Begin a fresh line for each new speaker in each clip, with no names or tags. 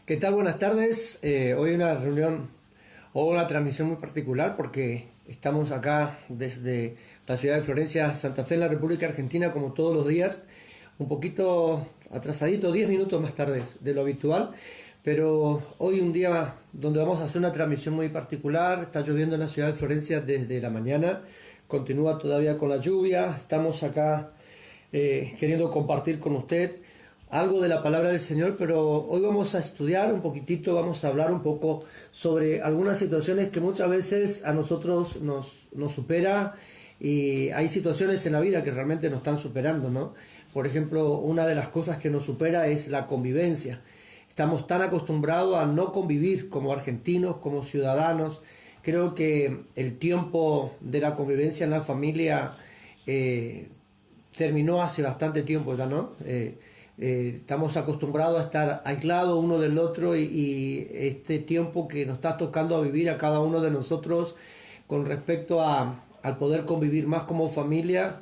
¿Qué tal? Buenas tardes. Hoy hay una reunión o una transmisión muy particular porque estamos acá desde la ciudad de Florencia, Santa Fe, en la República Argentina, como todos los días, un poquito atrasadito, 10 minutos más tarde de lo habitual, pero hoy un día donde vamos a hacer una transmisión muy particular. Está lloviendo en la ciudad de Florencia desde la mañana, continúa todavía con la lluvia. Estamos acá queriendo compartir con usted algo de la palabra del Señor, pero hoy vamos a estudiar un poquitito, vamos a hablar un poco sobre algunas situaciones que muchas veces a nosotros nos supera, y hay situaciones en la vida que realmente nos están superando, ¿no? Por ejemplo, una de las cosas que nos supera es la convivencia. Estamos tan acostumbrados a no convivir como argentinos, como ciudadanos. Creo que el tiempo de la convivencia en la familia terminó hace bastante tiempo ya, ¿no? Estamos acostumbrados a estar aislados uno del otro, y este tiempo que nos está tocando a vivir a cada uno de nosotros con respecto al poder convivir más como familia,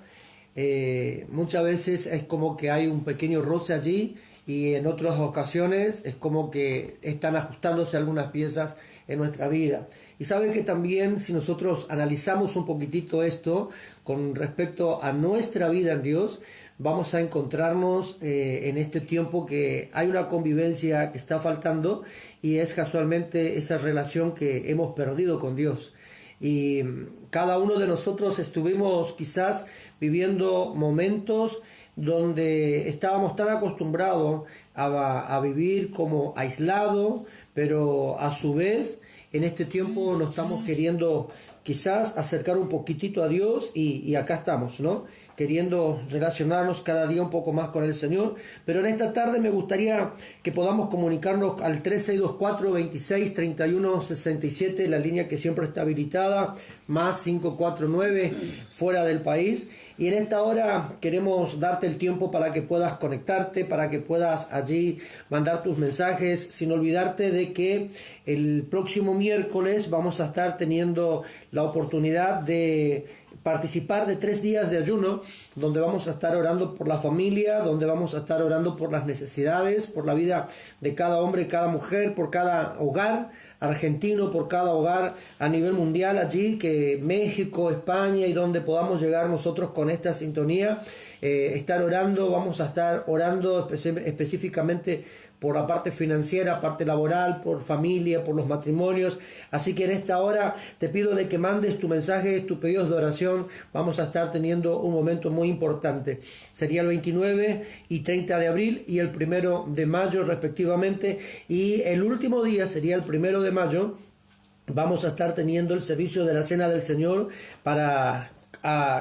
muchas veces es como que hay un pequeño roce allí, y en otras ocasiones es como que están ajustándose algunas piezas en nuestra vida. Y saben que también, si nosotros analizamos un poquitito esto con respecto a nuestra vida en Dios, vamos a encontrarnos en este tiempo que hay una convivencia que está faltando, y es casualmente esa relación que hemos perdido con Dios. Y cada uno de nosotros estuvimos quizás viviendo momentos donde estábamos tan acostumbrados a vivir como aislado, pero a su vez en este tiempo nos estamos queriendo quizás acercar un poquitito a Dios, y acá estamos, ¿no? Queriendo relacionarnos cada día un poco más con el Señor. Pero en esta tarde me gustaría que podamos comunicarnos al 3624-263167, la línea que siempre está habilitada, más 549 fuera del país. Y en esta hora queremos darte el tiempo para que puedas conectarte, para que puedas allí mandar tus mensajes, sin olvidarte de que el próximo miércoles vamos a estar teniendo la oportunidad de participar de 3 días de ayuno, donde vamos a estar orando por la familia, donde vamos a estar orando por las necesidades, por la vida de cada hombre, cada mujer, por cada hogar argentino, por cada hogar a nivel mundial allí, que México, España, y donde podamos llegar nosotros con esta sintonía, estar orando. Vamos a estar orando específicamente por la parte financiera, parte laboral, por familia, por los matrimonios. Así que en esta hora te pido de que mandes tu mensaje, tus pedidos de oración. Vamos a estar teniendo un momento muy importante. Sería el 29 y 30 de abril y el 1 de mayo respectivamente. Y el último día sería el 1 de mayo. Vamos a estar teniendo el servicio de la Cena del Señor para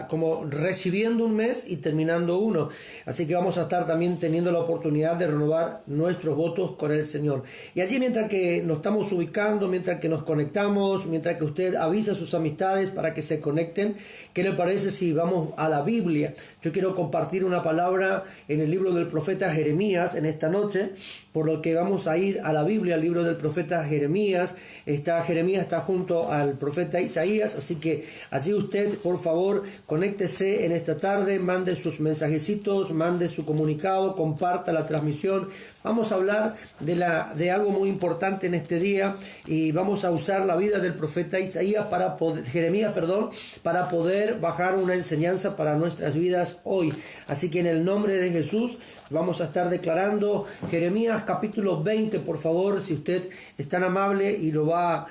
como recibiendo un mes y terminando uno. Así que vamos a estar también teniendo la oportunidad de renovar nuestros votos con el Señor. Y allí, mientras que nos estamos ubicando, mientras que nos conectamos, mientras que usted avisa a sus amistades para que se conecten, ¿qué le parece si vamos a la Biblia? Yo quiero compartir una palabra en el libro del profeta Jeremías en esta noche, por lo que vamos a ir a la Biblia, al libro del profeta Jeremías. Jeremías está junto al profeta Isaías, así que allí usted, por favor, conéctese en esta tarde, mande sus mensajecitos, mande su comunicado, comparta la transmisión. Vamos a hablar de algo muy importante en este día, y vamos a usar la vida del profeta Jeremías para poder bajar una enseñanza para nuestras vidas hoy. Así que en el nombre de Jesús vamos a estar declarando Jeremías capítulo 20, por favor, si usted es tan amable y lo va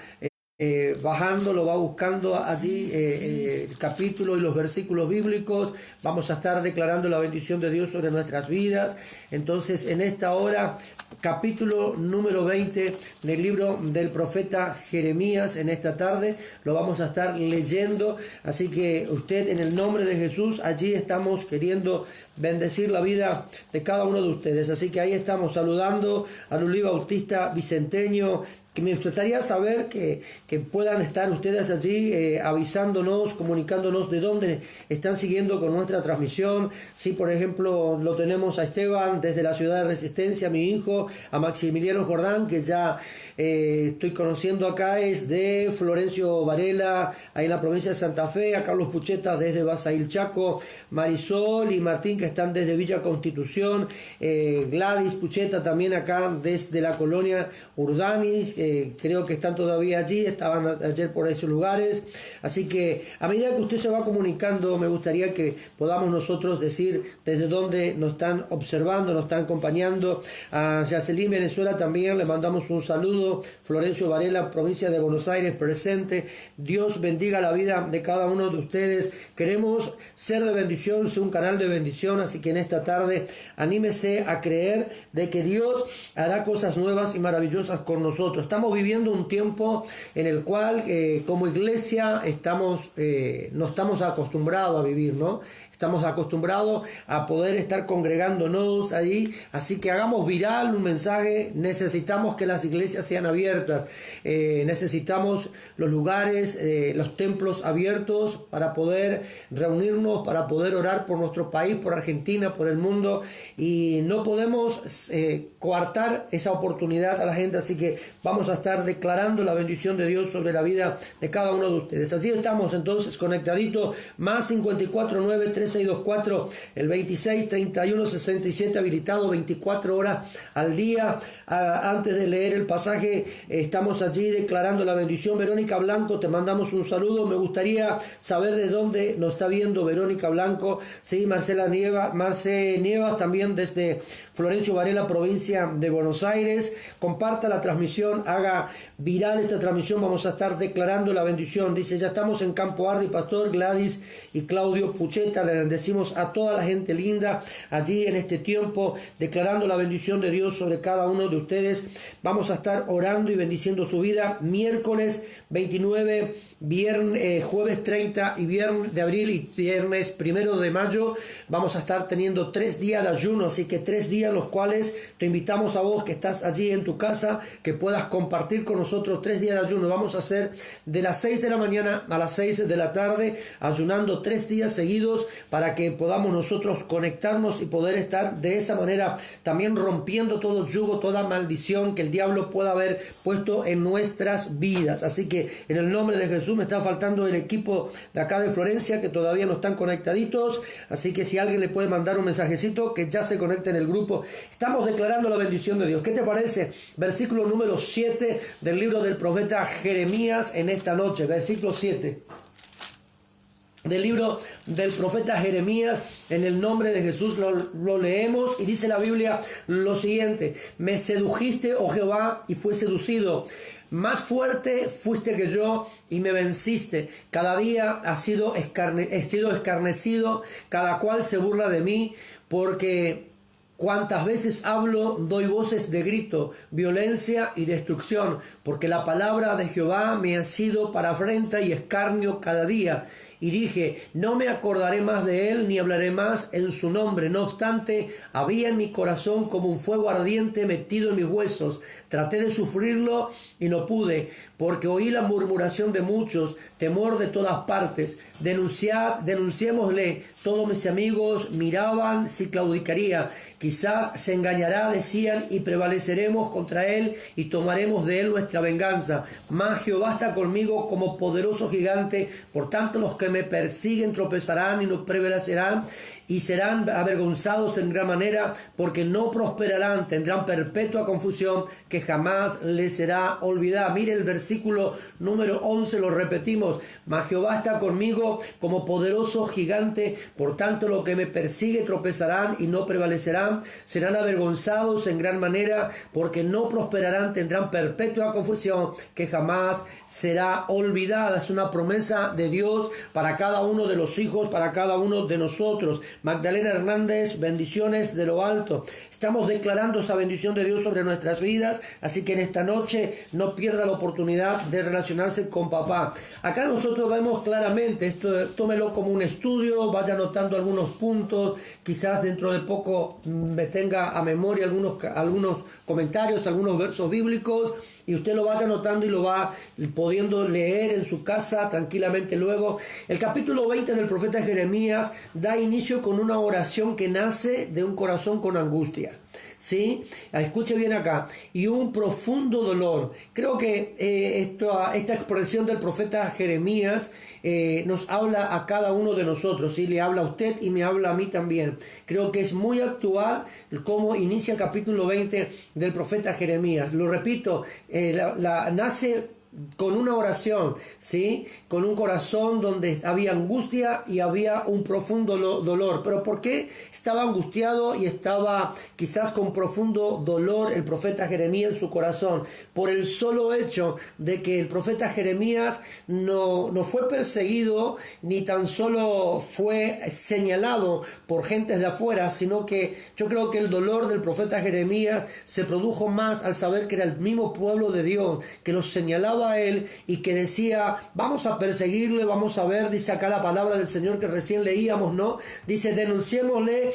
bajando, lo va buscando allí, el capítulo y los versículos bíblicos. Vamos a estar declarando la bendición de Dios sobre nuestras vidas. Entonces, en esta hora, capítulo número 20 del libro del profeta Jeremías, en esta tarde lo vamos a estar leyendo. Así que usted, en el nombre de Jesús, allí estamos queriendo bendecir la vida de cada uno de ustedes. Así que ahí estamos saludando a Lulí Bautista Vicenteño, que me gustaría saber que puedan estar ustedes allí avisándonos, comunicándonos de dónde están siguiendo con nuestra transmisión. Si, por ejemplo, lo tenemos a Esteban desde la ciudad de Resistencia, mi hijo, a Maximiliano Jordán, que ya estoy conociendo acá, es de Florencio Varela, ahí en la provincia de Santa Fe, a Carlos Pucheta desde Basail Chaco, Marisol y Martín, que están desde Villa Constitución, Gladys Pucheta también acá desde la colonia Urdanis, creo que están todavía allí, estaban ayer por esos lugares. Así que a medida que usted se va comunicando, me gustaría que podamos nosotros decir desde dónde nos están observando, nos están acompañando. A Yacelín, Venezuela también le mandamos un saludo. Florencio Varela, provincia de Buenos Aires, presente. Dios bendiga la vida de cada uno de ustedes. Queremos ser de bendición, ser un canal de bendición, así que en esta tarde anímese a creer de que Dios hará cosas nuevas y maravillosas con nosotros. Estamos viviendo un tiempo en el cual como iglesia no estamos acostumbrados a vivir, ¿no? Estamos acostumbrados a poder estar congregándonos allí, así que hagamos viral un mensaje. Necesitamos que las iglesias sean abiertas, necesitamos los lugares, los templos abiertos para poder reunirnos, para poder orar por nuestro país, por Argentina, por el mundo, y no podemos coartar esa oportunidad a la gente, así que vamos a estar declarando la bendición de Dios sobre la vida de cada uno de ustedes. Allí estamos entonces conectaditos, más 549-3624, el 2631-67 habilitado 24 horas al día. Antes de leer el pasaje, estamos allí declarando la bendición. Verónica Blanco, te mandamos un saludo. Me gustaría saber de dónde nos está viendo Verónica Blanco. Sí, Marce Nievas también desde Florencio Varela, provincia de Buenos Aires. Comparta la transmisión, haga viral esta transmisión. Vamos a estar declarando la bendición. Dice, ya estamos en Campo Ardi, Pastor Gladys y Claudio Pucheta. Le bendecimos a toda la gente linda allí en este tiempo, declarando la bendición de Dios sobre cada uno de ustedes. Vamos a estar orando y bendiciendo su vida. Miércoles 29, jueves 30 y viernes de abril y viernes 1 de mayo vamos a estar teniendo 3 días de ayuno, así que 3 días en los cuales te invitamos a vos que estás allí en tu casa, que puedas compartir con nosotros 3 días de ayuno. Vamos a hacer de las 6 de la mañana a las 6 de la tarde, ayunando 3 días seguidos para que podamos nosotros conectarnos y poder estar de esa manera también rompiendo todo yugo, toda maldición que el diablo pueda haber puesto en nuestras vidas. Así que en el nombre de Jesús, me está faltando el equipo de acá de Florencia que todavía no están conectaditos, así que si alguien le puede mandar un mensajecito que ya se conecte en el grupo. Estamos declarando la bendición de Dios. ¿Qué te parece? Versículo número 7 del libro del profeta Jeremías en esta noche, versículo 7 del libro del profeta Jeremías. En el nombre de Jesús lo leemos y dice la Biblia lo siguiente: me sedujiste, oh Jehová, y fue seducido. Más fuerte fuiste que yo y me venciste. Cada día he sido escarnecido, cada cual se burla de mí, porque cuantas veces hablo, doy voces de grito, violencia y destrucción, porque la palabra de Jehová me ha sido para afrenta y escarnio cada día. Y dije, no me acordaré más de él, ni hablaré más en su nombre. No obstante, había en mi corazón como un fuego ardiente metido en mis huesos. Traté de sufrirlo y no pude, porque oí la murmuración de muchos, temor de todas partes. Denunciémosle. Todos mis amigos miraban si claudicaría. Quizás se engañará, decían, y prevaleceremos contra él y tomaremos de él nuestra venganza. Mas Jehová está conmigo como poderoso gigante. Por tanto, los que me persiguen tropezarán y no prevalecerán y serán avergonzados en gran manera, porque no prosperarán, tendrán perpetua confusión que jamás les será olvidada. Mire el versículo número 11, lo repetimos: mas Jehová está conmigo como poderoso gigante, por tanto los que me persiguen tropezarán y no prevalecerán, serán avergonzados en gran manera, porque no prosperarán, tendrán perpetua confusión que jamás será olvidada. Es una promesa de Dios para cada uno de los hijos, para cada uno de nosotros. Magdalena Hernández, bendiciones de lo alto. Estamos declarando esa bendición de Dios sobre nuestras vidas, así que en esta noche no pierda la oportunidad de relacionarse con papá. Acá nosotros vemos claramente, esto tómelo como un estudio, vaya anotando algunos puntos, quizás dentro de poco me tenga a memoria algunos comentarios, algunos versos bíblicos, y usted lo vaya anotando y lo va pudiendo leer en su casa tranquilamente luego. El capítulo 20 del profeta Jeremías da inicio con una oración que nace de un corazón con angustia. ¿sí? Escuche bien acá, y un profundo dolor. Creo que esta expresión del profeta Jeremías nos habla a cada uno de nosotros, ¿sí? Le habla a usted y me habla a mí también. Creo que es muy actual cómo inicia el capítulo 20 del profeta Jeremías. Lo repito, nace con una oración, ¿sí? Con un corazón donde había angustia y había un profundo dolor. ¿Pero por qué estaba angustiado y estaba quizás con profundo dolor el profeta Jeremías en su corazón? Por el solo hecho de que el profeta Jeremías no fue perseguido ni tan solo fue señalado por gentes de afuera, sino que yo creo que el dolor del profeta Jeremías se produjo más al saber que era el mismo pueblo de Dios que los señalaba a él y que decía, vamos a perseguirle, vamos a ver, dice acá la palabra del Señor que recién leíamos, ¿no? Dice, denunciémosle,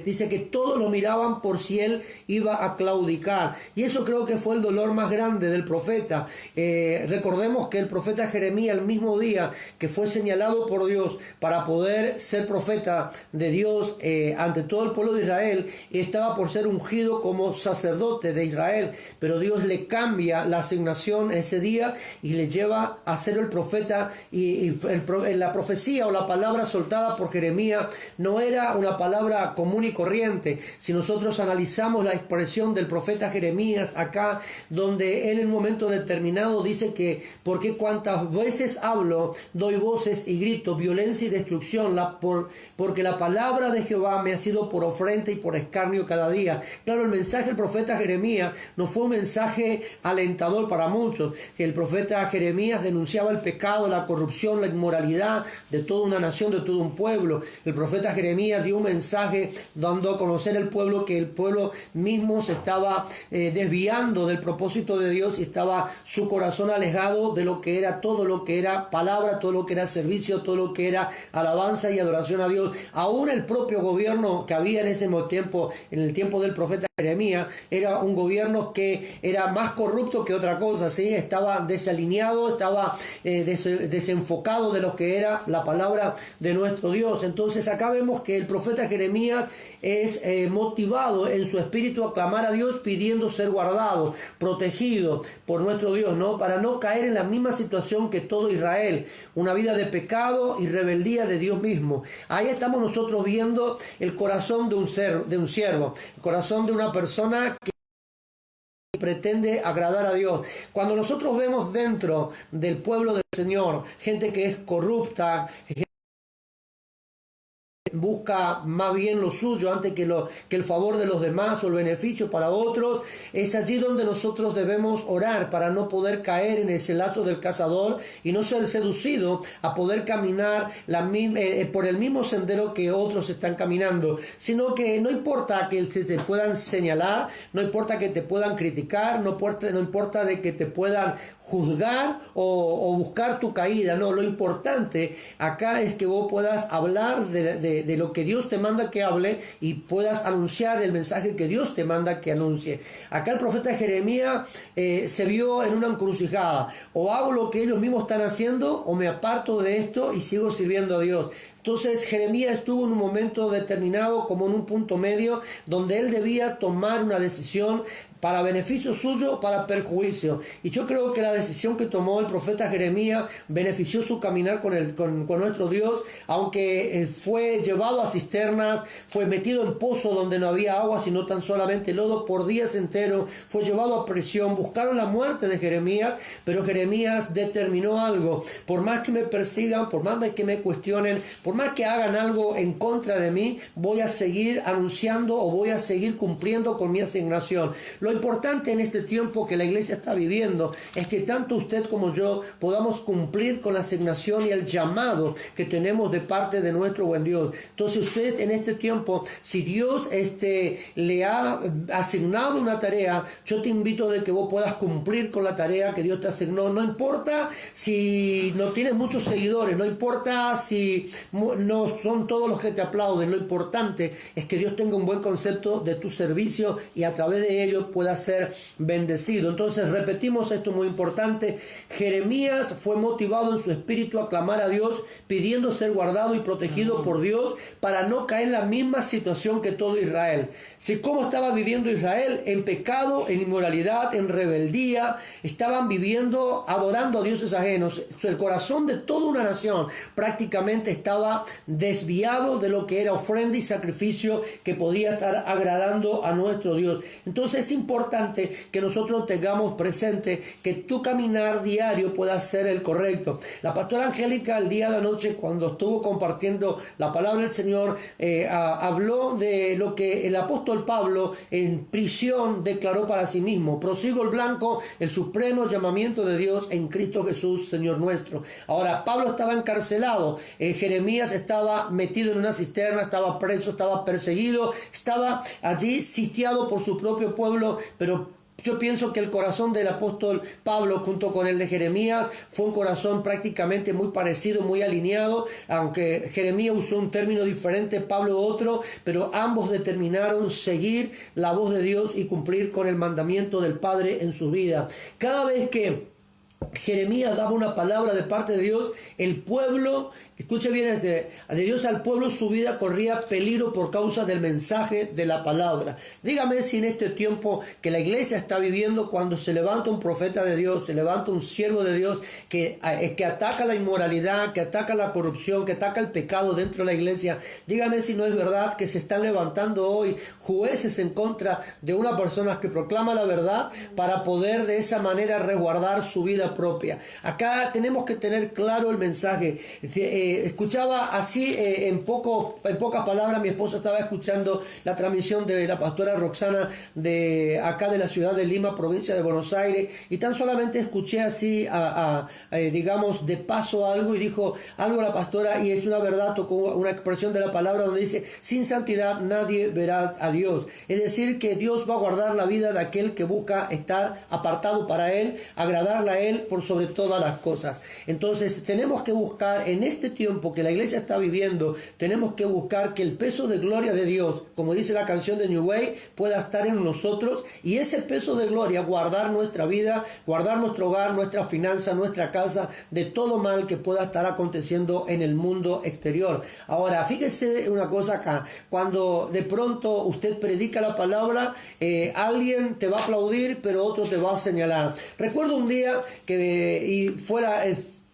dice que todos lo miraban por si él iba a claudicar, y eso creo que fue el dolor más grande del profeta. Recordemos que el profeta Jeremías, el mismo día que fue señalado por Dios para poder ser profeta de Dios ante todo el pueblo de Israel, estaba por ser ungido como sacerdote de Israel, pero Dios le cambia la asignación en ese día y le lleva a ser el profeta, y la profecía o la palabra soltada por Jeremías no era una palabra común y corriente. Si nosotros analizamos la expresión del profeta Jeremías acá, donde él en un momento determinado dice que porque cuantas veces hablo, doy voces y grito violencia y destrucción, porque la palabra de Jehová me ha sido por ofrenda y por escarnio cada día. Claro, el mensaje del profeta Jeremías no fue un mensaje alentador para muchos. El profeta Jeremías denunciaba el pecado, la corrupción, la inmoralidad de toda una nación, de todo un pueblo. El profeta Jeremías dio un mensaje dando a conocer al pueblo que el pueblo mismo se estaba desviando del propósito de Dios y estaba su corazón alejado de lo que era todo lo que era palabra, todo lo que era servicio, todo lo que era alabanza y adoración a Dios. Aún el propio gobierno que había en ese tiempo, en el tiempo del profeta Jeremías, era un gobierno que era más corrupto que otra cosa, ¿sí? Estaba desalineado, estaba desenfocado de lo que era la palabra de nuestro Dios. Entonces acá vemos que el profeta Jeremías es motivado en su espíritu a clamar a Dios pidiendo ser guardado, protegido por nuestro Dios, ¿no? Para no caer en la misma situación que todo Israel, una vida de pecado y rebeldía de Dios mismo. Ahí estamos nosotros viendo el corazón de un siervo, el corazón de una persona que pretende agradar a Dios. Cuando nosotros vemos dentro del pueblo del Señor gente que es corrupta, busca más bien lo suyo antes que el favor de los demás o el beneficio para otros, es allí donde nosotros debemos orar para no poder caer en ese lazo del cazador y no ser seducido a poder caminar por el mismo sendero que otros están caminando, sino que no importa que te puedan señalar, no importa que te puedan criticar, no importa de que te puedan juzgar o buscar tu caída. No, lo importante acá es que vos puedas hablar de lo que Dios te manda que hable y puedas anunciar el mensaje que Dios te manda que anuncie. Acá el profeta Jeremías se vio en una encrucijada: o hago lo que ellos mismos están haciendo o me aparto de esto y sigo sirviendo a Dios. Entonces Jeremías estuvo en un momento determinado, como en un punto medio, donde él debía tomar una decisión para beneficio suyo, para perjuicio. Y yo creo que la decisión que tomó el profeta Jeremías benefició su caminar con nuestro Dios, aunque fue llevado a cisternas, fue metido en pozo donde no había agua, sino tan solamente lodo por días enteros, fue llevado a prisión, buscaron la muerte de Jeremías, pero Jeremías determinó algo: por más que me persigan, por más que me cuestionen, por más que hagan algo en contra de mí, voy a seguir anunciando o voy a seguir cumpliendo con mi asignación. Lo importante en este tiempo que la iglesia está viviendo es que tanto usted como yo podamos cumplir con la asignación y el llamado que tenemos de parte de nuestro buen Dios. Entonces usted en este tiempo, si Dios le ha asignado una tarea, yo te invito de que vos puedas cumplir con la tarea que Dios te asignó. No importa si no tienes muchos seguidores, no importa si no son todos los que te aplauden, lo importante es que Dios tenga un buen concepto de tu servicio y a través de ello pueda ser bendecido. Entonces repetimos esto muy importante. Jeremías fue motivado en su espíritu a clamar a Dios, pidiendo ser guardado y protegido por Dios para no caer en la misma situación que todo Israel. Si cómo estaba viviendo Israel, en pecado, en inmoralidad, en rebeldía, estaban viviendo, adorando a dioses ajenos. El corazón de toda una nación prácticamente estaba desviado de lo que era ofrenda y sacrificio que podía estar agradando a nuestro Dios. Entonces es importante que nosotros tengamos presente que tu caminar diario pueda ser el correcto. La pastora Angélica el día de anoche, cuando estuvo compartiendo la palabra del Señor, habló de lo que el apóstol Pablo en prisión declaró para sí mismo: prosigo el blanco, el supremo llamamiento de Dios en Cristo Jesús, Señor nuestro. Ahora, Pablo estaba encarcelado, Jeremías estaba metido en una cisterna, estaba preso, estaba perseguido, estaba allí sitiado por su propio pueblo, pero yo pienso que el corazón del apóstol Pablo junto con el de Jeremías fue un corazón prácticamente muy parecido, muy alineado, aunque Jeremías usó un término diferente, Pablo otro, pero ambos determinaron seguir la voz de Dios y cumplir con el mandamiento del Padre en su vida. Cada vez que Jeremías daba una palabra de parte de Dios, el pueblo, escuche bien, de Dios al pueblo, su vida corría peligro por causa del mensaje de la palabra. Dígame si en este tiempo que la iglesia está viviendo, cuando se levanta un profeta de Dios, se levanta un siervo de Dios que ataca la inmoralidad, que ataca la corrupción, que ataca el pecado dentro de la iglesia, dígame si no es verdad que se están levantando hoy jueces en contra de una persona que proclama la verdad para poder de esa manera resguardar su vida propia. Acá tenemos que tener claro el mensaje. Escuchaba así en pocas palabras, mi esposa estaba escuchando la transmisión de la pastora Roxana de acá de la ciudad de Lima, provincia de Buenos Aires, y tan solamente escuché así digamos de paso algo, y dijo algo la pastora, y es una verdad, tocó una expresión de la palabra donde dice: sin santidad nadie verá a Dios. Es decir, que Dios va a guardar la vida de aquel que busca estar apartado para Él, agradarle a Él por sobre todas las cosas. Entonces tenemos que buscar en este tiempo que la iglesia está viviendo, tenemos que buscar que el peso de gloria de Dios, como dice la canción de New Way, pueda estar en nosotros, y ese peso de gloria guardar nuestra vida, guardar nuestro hogar, nuestra finanza, nuestra casa, de todo mal que pueda estar aconteciendo en el mundo exterior. Ahora, fíjese una cosa acá: cuando de pronto usted predica la palabra, alguien te va a aplaudir, pero otro te va a señalar. Recuerdo un día que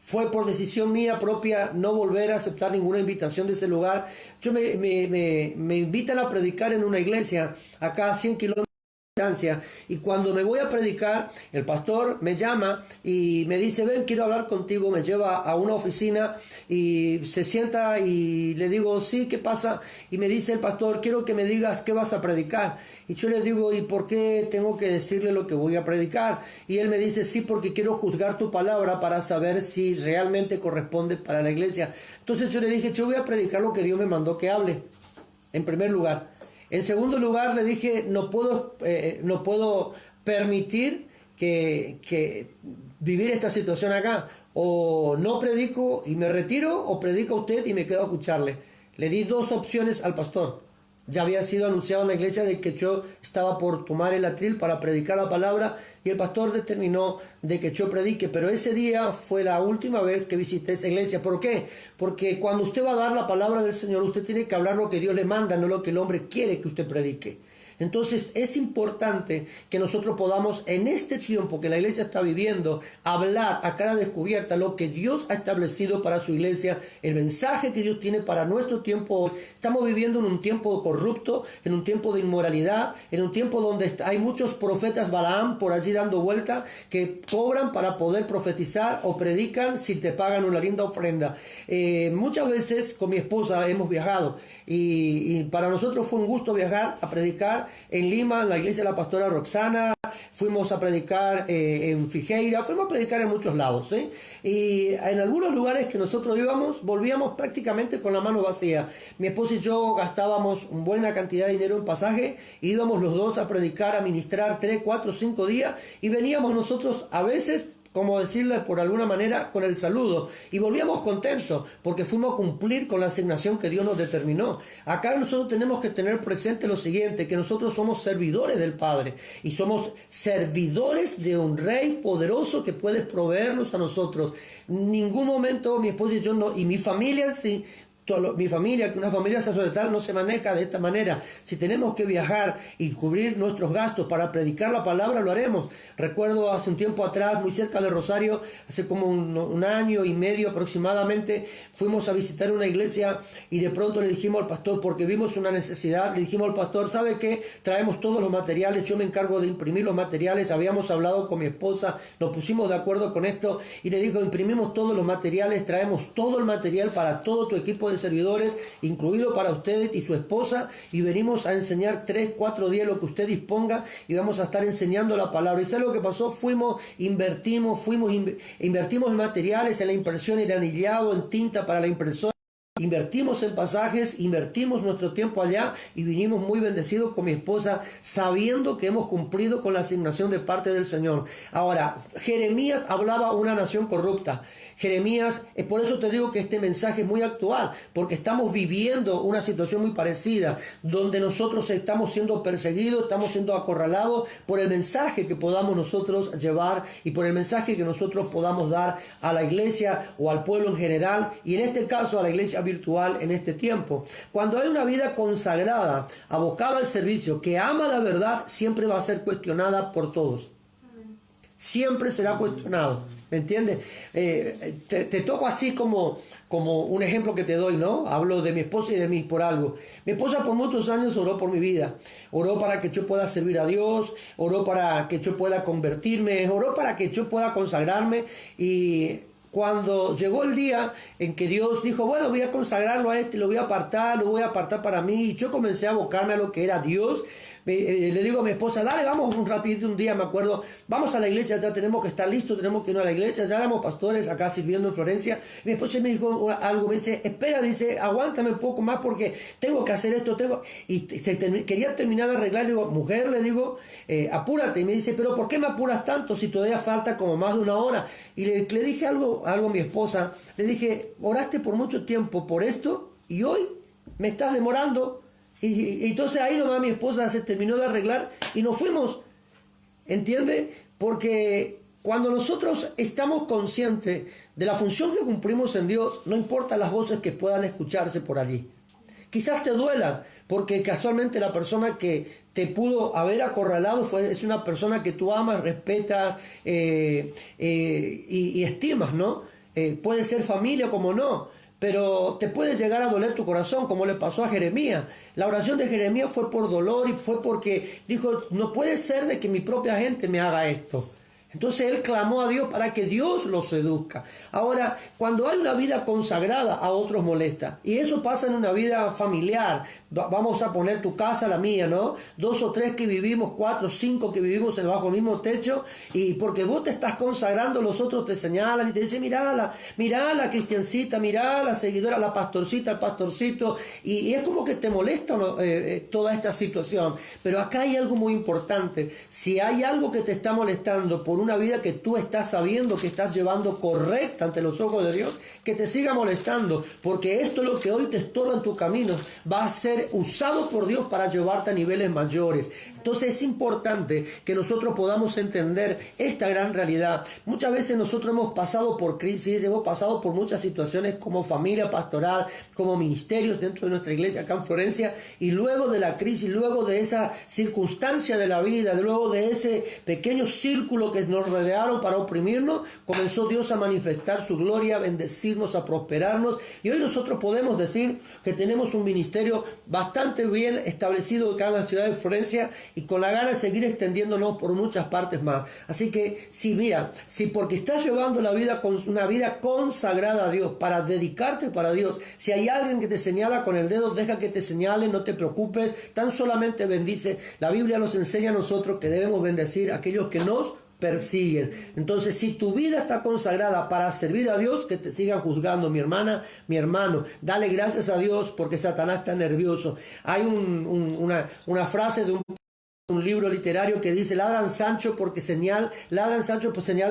fue por decisión mía propia no volver a aceptar ninguna invitación de ese lugar. Me invitan a predicar en una iglesia acá a 100 kilómetros de distancia, y cuando me voy a predicar, el pastor me llama y me dice: ven, quiero hablar contigo. Me lleva a una oficina y se sienta, y le digo: sí, ¿qué pasa? Y me dice el pastor: quiero que me digas qué vas a predicar. Y yo le digo: ¿y por qué tengo que decirle lo que voy a predicar? Y él me dice: sí, porque quiero juzgar tu palabra para saber si realmente corresponde para la iglesia. Entonces yo le dije: yo voy a predicar lo que Dios me mandó que hable, en primer lugar. En segundo lugar, le dije: no puedo permitir que vivir esta situación acá. O no predico y me retiro, o predica usted y me quedo a escucharle. Le di dos opciones al pastor. Ya había sido anunciado en la iglesia de que yo estaba por tomar el atril para predicar la palabra, y el pastor determinó de que yo predique. Pero ese día fue la última vez que visité esa iglesia. ¿Por qué? Porque cuando usted va a dar la palabra del Señor, usted tiene que hablar lo que Dios le manda, no lo que el hombre quiere que usted predique. Entonces es importante que nosotros podamos, en este tiempo que la iglesia está viviendo, hablar a cara descubierta lo que Dios ha establecido para su iglesia, el mensaje que Dios tiene para nuestro tiempo hoy. Estamos viviendo en un tiempo corrupto, en un tiempo de inmoralidad, en un tiempo donde hay muchos profetas Balaam por allí dando vuelta, que cobran para poder profetizar o predican si te pagan una linda ofrenda. Muchas veces con mi esposa hemos viajado, y para nosotros fue un gusto viajar a predicar en Lima, en la iglesia de la pastora Roxana. Fuimos a predicar en Figueira, fuimos a predicar en muchos lados, y en algunos lugares que nosotros íbamos, volvíamos prácticamente con la mano vacía. Mi esposa y yo gastábamos una buena cantidad de dinero en pasaje, íbamos los dos a predicar, a ministrar 3, 4, 5 días, y veníamos nosotros a veces como decirle por alguna manera, con el saludo. Y volvíamos contentos porque fuimos a cumplir con la asignación que Dios nos determinó. Acá nosotros tenemos que tener presente lo siguiente, que nosotros somos servidores del Padre y somos servidores de un Rey poderoso que puede proveernos a nosotros. En ningún momento mi esposa y yo no, y mi familia sí. Mi familia, que una familia sacerdotal no se maneja de esta manera. Si tenemos que viajar y cubrir nuestros gastos para predicar la palabra, lo haremos. Recuerdo hace un tiempo atrás, muy cerca de Rosario, hace como un año y medio aproximadamente, fuimos a visitar una iglesia y de pronto le dijimos al pastor, porque vimos una necesidad, le dijimos al pastor, ¿sabe qué? Traemos todos los materiales, yo me encargo de imprimir los materiales. Habíamos hablado con mi esposa, nos pusimos de acuerdo con esto y le digo, imprimimos todos los materiales, traemos todo el material para todo tu equipo de servidores, incluido para usted y su esposa, y venimos a enseñar 3-4 días lo que usted disponga y vamos a estar enseñando la palabra. ¿Y sabe lo que pasó? Invertimos en materiales, en la impresión, en el anillado, en tinta para la impresora. Invertimos en pasajes, invertimos nuestro tiempo allá y vinimos muy bendecidos con mi esposa, sabiendo que hemos cumplido con la asignación de parte del Señor. Ahora, Jeremías hablaba a una nación corrupta. Jeremías, por eso te digo que este mensaje es muy actual, porque estamos viviendo una situación muy parecida, donde nosotros estamos siendo perseguidos, estamos siendo acorralados por el mensaje que podamos nosotros llevar y por el mensaje que nosotros podamos dar a la iglesia o al pueblo en general, y en este caso a la iglesia virtual en este tiempo. Cuando hay una vida consagrada, abocada al servicio, que ama la verdad, siempre va a ser cuestionada por todos. Siempre será cuestionado. ¿Me entiendes? Te toco así como un ejemplo que te doy, ¿no? Hablo de mi esposa y de mí por algo. Mi esposa por muchos años oró por mi vida. Oró para que yo pueda servir a Dios. Oró para que yo pueda convertirme. Oró para que yo pueda consagrarme. Y cuando llegó el día en que Dios dijo, bueno, voy a consagrarlo a este, lo voy a apartar para mí. Y yo comencé a abocarme a lo que era Dios. Le digo a mi esposa, dale, vamos un rapidito un día, me acuerdo, vamos a la iglesia, ya tenemos que estar listos, tenemos que ir a la iglesia, ya éramos pastores acá sirviendo en Florencia. Mi esposa me dijo algo, me dice, espera, dice, aguántame un poco más porque tengo que hacer esto, y quería terminar de arreglar. Le digo, mujer, le digo, apúrate. Y me dice, pero ¿por qué me apuras tanto si todavía falta como más de una hora? Y le dije algo a mi esposa, le dije, oraste por mucho tiempo por esto y hoy me estás demorando. Y entonces ahí nomás mi esposa se terminó de arreglar y nos fuimos. ¿Entiende? Porque cuando nosotros estamos conscientes de la función que cumplimos en Dios, no importa las voces que puedan escucharse por allí. Quizás te duela, porque casualmente la persona que te pudo haber acorralado es una persona que tú amas, respetas y estimas, ¿no? Puede ser familia como no. Pero te puede llegar a doler tu corazón, como le pasó a Jeremías. La oración de Jeremías fue por dolor y fue porque dijo, no puede ser de que mi propia gente me haga esto. Entonces él clamó a Dios para que Dios lo seduzca. Ahora, cuando hay una vida consagrada, a otros molesta. Y eso pasa en una vida familiar. Vamos a poner tu casa, la mía, ¿no? 2 o 3 que vivimos, 4 o 5 que vivimos bajo el mismo techo. Y porque vos te estás consagrando, los otros te señalan y te dicen, mirá la cristiancita, mirá la seguidora, la pastorcita, el pastorcito. Y es como que te molesta toda esta situación. Pero acá hay algo muy importante. Si hay algo que te está molestando por una vida que tú estás sabiendo que estás llevando correcta ante los ojos de Dios, que te siga molestando, porque esto es lo que hoy te estorba en tu camino, va a ser usado por Dios para llevarte a niveles mayores. Entonces es importante que nosotros podamos entender esta gran realidad. Muchas veces nosotros hemos pasado por crisis, hemos pasado por muchas situaciones como familia pastoral, como ministerios dentro de nuestra iglesia acá en Florencia, y luego de la crisis, luego de esa circunstancia de la vida, luego de ese pequeño círculo que nos rodearon para oprimirnos, comenzó Dios a manifestar su gloria, a bendecirnos, a prosperarnos, y hoy nosotros podemos decir que tenemos un ministerio bastante bien establecido acá en la ciudad de Florencia y con la gana de seguir extendiéndonos por muchas partes más. Así que si porque estás llevando una vida consagrada a Dios, para dedicarte para Dios, si hay alguien que te señala con el dedo, deja que te señale, no te preocupes, tan solamente bendice. La Biblia nos enseña a nosotros que debemos bendecir a aquellos que nos persiguen. Entonces, si tu vida está consagrada para servir a Dios, que te sigan juzgando, mi hermana, mi hermano. Dale gracias a Dios porque Satanás está nervioso. Hay una frase de un un libro literario que dice, ladran Sancho por señal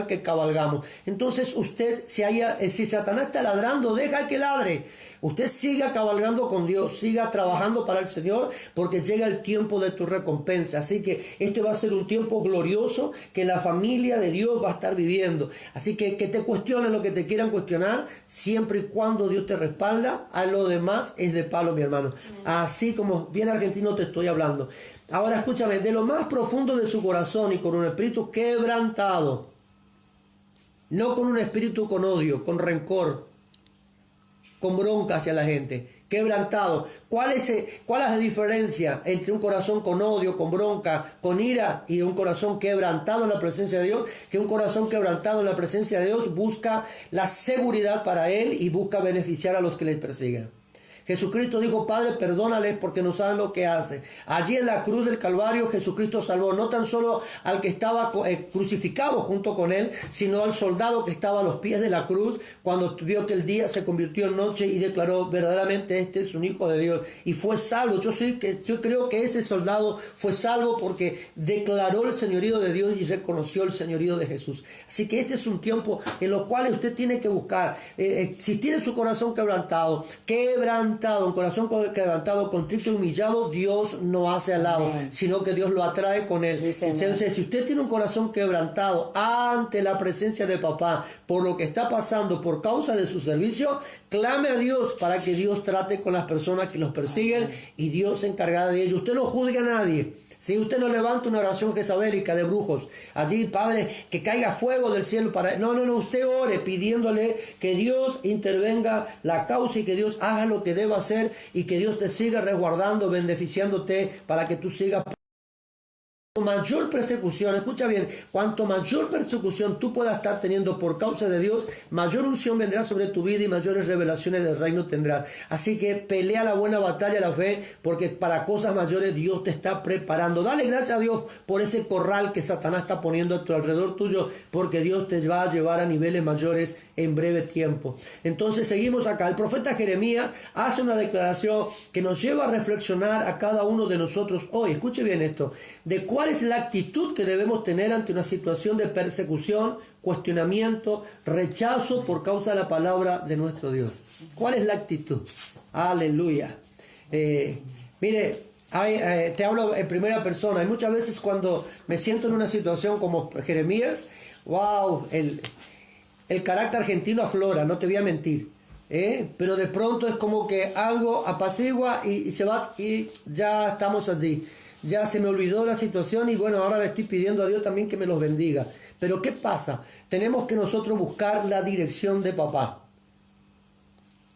que cabalgamos. Entonces usted, si Satanás está ladrando, deja que ladre. Usted siga cabalgando con Dios, siga trabajando para el Señor, porque llega el tiempo de tu recompensa. Así que este va a ser un tiempo glorioso que la familia de Dios va a estar viviendo. Así que te cuestionen lo que te quieran cuestionar, siempre y cuando Dios te respalda. A lo demás es de palo, mi hermano. Así como bien argentino te estoy hablando. Ahora escúchame, de lo más profundo de su corazón y con un espíritu quebrantado, no con un espíritu con odio, con rencor, con bronca hacia la gente, quebrantado. ¿Cuál es la diferencia entre un corazón con odio, con bronca, con ira y un corazón quebrantado en la presencia de Dios? Que un corazón quebrantado en la presencia de Dios busca la seguridad para él y busca beneficiar a los que les persiguen. Jesucristo dijo, Padre, perdónales porque no saben lo que hacen. Allí en la cruz del Calvario, Jesucristo salvó no tan solo al que estaba crucificado junto con él, sino al soldado que estaba a los pies de la cruz, cuando vio que el día se convirtió en noche y declaró, verdaderamente este es un hijo de Dios. Y fue salvo. Yo creo que ese soldado fue salvo porque declaró el señorío de Dios y reconoció el señorío de Jesús. Así que este es un tiempo en lo cual usted tiene que buscar, si tiene su corazón quebrantado, un corazón quebrantado, contrito y humillado, Dios no hace al lado, sino que Dios lo atrae con él. Sí, entonces, si usted tiene un corazón quebrantado ante la presencia de papá, por lo que está pasando, por causa de su servicio, clame a Dios para que Dios trate con las personas que los persiguen y Dios se encargará de ellos. Usted no juzgue a nadie. Si usted no levanta una oración jezabélica de brujos, allí, Padre, que caiga fuego del cielo para... No, usted ore pidiéndole que Dios intervenga la causa y que Dios haga lo que deba hacer y que Dios te siga resguardando, beneficiándote para que tú sigas... Mayor persecución, escucha bien, cuanto mayor persecución tú puedas estar teniendo por causa de Dios, mayor unción vendrá sobre tu vida y mayores revelaciones del reino tendrás. Así que pelea la buena batalla de la fe, porque para cosas mayores Dios te está preparando. Dale gracias a Dios por ese corral que Satanás está poniendo a tu alrededor tuyo, porque Dios te va a llevar a niveles mayores en breve tiempo. Entonces seguimos acá. El profeta Jeremías hace una declaración que nos lleva a reflexionar a cada uno de nosotros hoy. Escuche bien esto, de cuál es la actitud que debemos tener ante una situación de persecución, cuestionamiento, rechazo por causa de la palabra de nuestro Dios. ¿Cuál es la actitud? Aleluya. Mire, te hablo en primera persona. Hay muchas veces cuando me siento en una situación como Jeremías, wow, el carácter argentino aflora, no te voy a mentir. Pero de pronto es como que algo apacigua y se va y ya estamos allí. Ya se me olvidó la situación y bueno, ahora le estoy pidiendo a Dios también que me los bendiga. Pero ¿qué pasa? Tenemos que nosotros buscar la dirección de papá.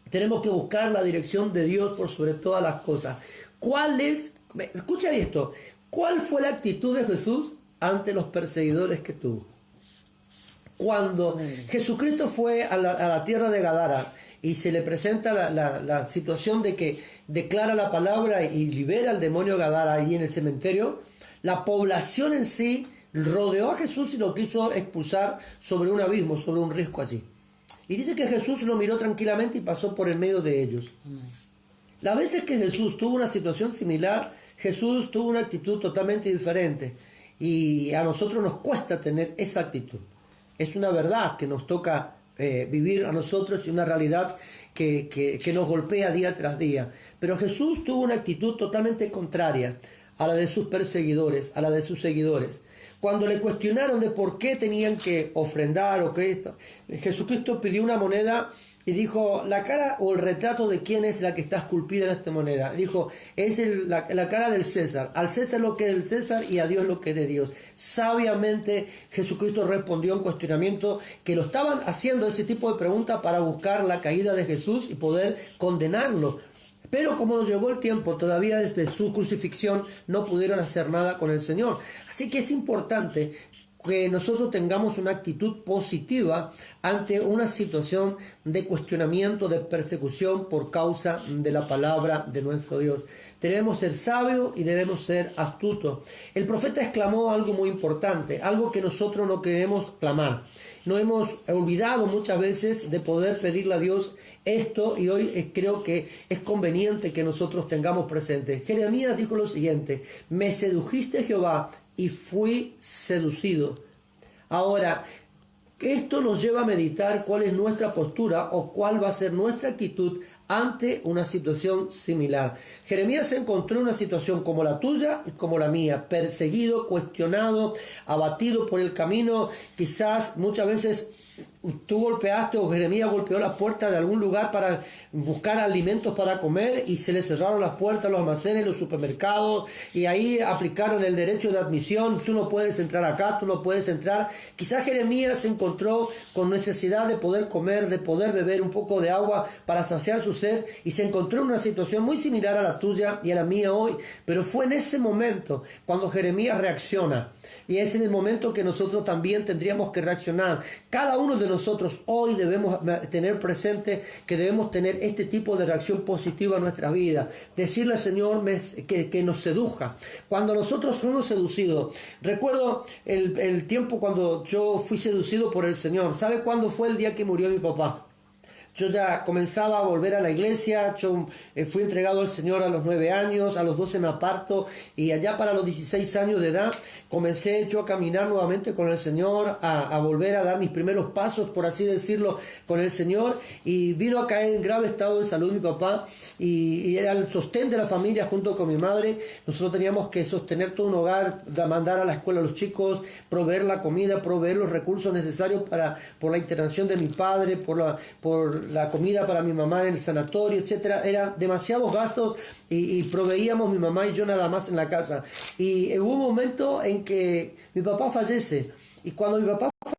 Tenemos que buscar la dirección de Dios por sobre todas las cosas. Escucha esto, ¿cuál fue la actitud de Jesús ante los perseguidores que tuvo? Cuando Jesucristo fue a la tierra de Gadara y se le presenta la situación de que declara la palabra y libera al demonio Gadara ahí en el cementerio, la población en sí rodeó a Jesús y lo quiso expulsar sobre un abismo, sobre un risco allí. Y dice que Jesús lo miró tranquilamente y pasó por el medio de ellos. Las veces que Jesús tuvo una situación similar, Jesús tuvo una actitud totalmente diferente. Y a nosotros nos cuesta tener esa actitud. Es una verdad que nos toca vivir a nosotros y una realidad que nos golpea día tras día. Pero Jesús tuvo una actitud totalmente contraria a la de sus perseguidores, a la de sus seguidores. Cuando le cuestionaron de por qué tenían que ofrendar o qué esto, Jesucristo pidió una moneda y dijo, la cara o el retrato de quién es la que está esculpida en esta moneda. Dijo, es la cara del César. Al César lo que es del César y a Dios lo que es de Dios. Sabiamente Jesucristo respondió a un cuestionamiento que lo estaban haciendo ese tipo de preguntas para buscar la caída de Jesús y poder condenarlo. Pero como nos llegó el tiempo, todavía desde su crucifixión no pudieron hacer nada con el Señor. Así que es importante que nosotros tengamos una actitud positiva ante una situación de cuestionamiento, de persecución por causa de la palabra de nuestro Dios. Debemos ser sabios y debemos ser astutos. El profeta exclamó algo muy importante, algo que nosotros no queremos clamar. Nos hemos olvidado muchas veces de poder pedirle a Dios esto, y hoy creo que es conveniente que nosotros tengamos presente. Jeremías dijo lo siguiente: me sedujiste, Jehová, y fui seducido. Ahora, esto nos lleva a meditar cuál es nuestra postura o cuál va a ser nuestra actitud ante una situación similar. Jeremías se encontró en una situación como la tuya y como la mía, perseguido, cuestionado, abatido por el camino. Quizás muchas veces tú golpeaste o Jeremías golpeó la puerta de algún lugar para buscar alimentos para comer y se le cerraron las puertas, los almacenes, los supermercados, y ahí aplicaron el derecho de admisión. Tú no puedes entrar acá, tú no puedes entrar. Quizás Jeremías se encontró con necesidad de poder comer, de poder beber un poco de agua para saciar su sed, y se encontró en una situación muy similar a la tuya y a la mía hoy. Pero fue en ese momento cuando Jeremías reacciona, y es en el momento que nosotros también tendríamos que reaccionar. Cada uno de nosotros hoy debemos tener presente que debemos tener este tipo de reacción positiva a nuestra vida. Decirle al Señor que nos seduja. Cuando nosotros fuimos seducidos, recuerdo el tiempo cuando yo fui seducido por el Señor. ¿Sabe cuándo fue el día que murió mi papá? Yo ya comenzaba a volver a la iglesia. Yo fui entregado al Señor a los 9 años, a los 12 me aparto, y allá para los 16 años de edad comencé yo a caminar nuevamente con el Señor, a volver a dar mis primeros pasos, por así decirlo, con el Señor, y vino a caer en grave estado de salud mi papá, y era el sostén de la familia junto con mi madre. Nosotros teníamos que sostener todo un hogar, mandar a la escuela a los chicos, proveer la comida, proveer los recursos necesarios por la internación de mi padre, por la comida para mi mamá en el sanatorio, etcétera. Eran demasiados gastos y proveíamos mi mamá y yo nada más en la casa. Y hubo un momento en que mi papá fallece, y cuando mi papá fallece,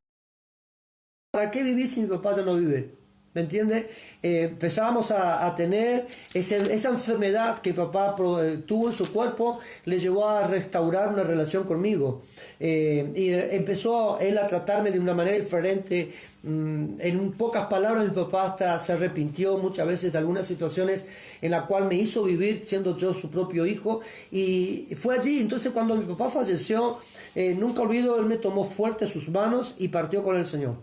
¿para qué vivir si mi papá ya no vive? ¿Me entiende? Empezábamos a tener esa enfermedad que papá tuvo en su cuerpo, le llevó a restaurar una relación conmigo. Y empezó él a tratarme de una manera diferente. En pocas palabras, mi papá hasta se arrepintió muchas veces de algunas situaciones en las cuales me hizo vivir siendo yo su propio hijo. Y fue allí, entonces, cuando mi papá falleció, nunca olvido, él me tomó fuerte sus manos y partió con el Señor.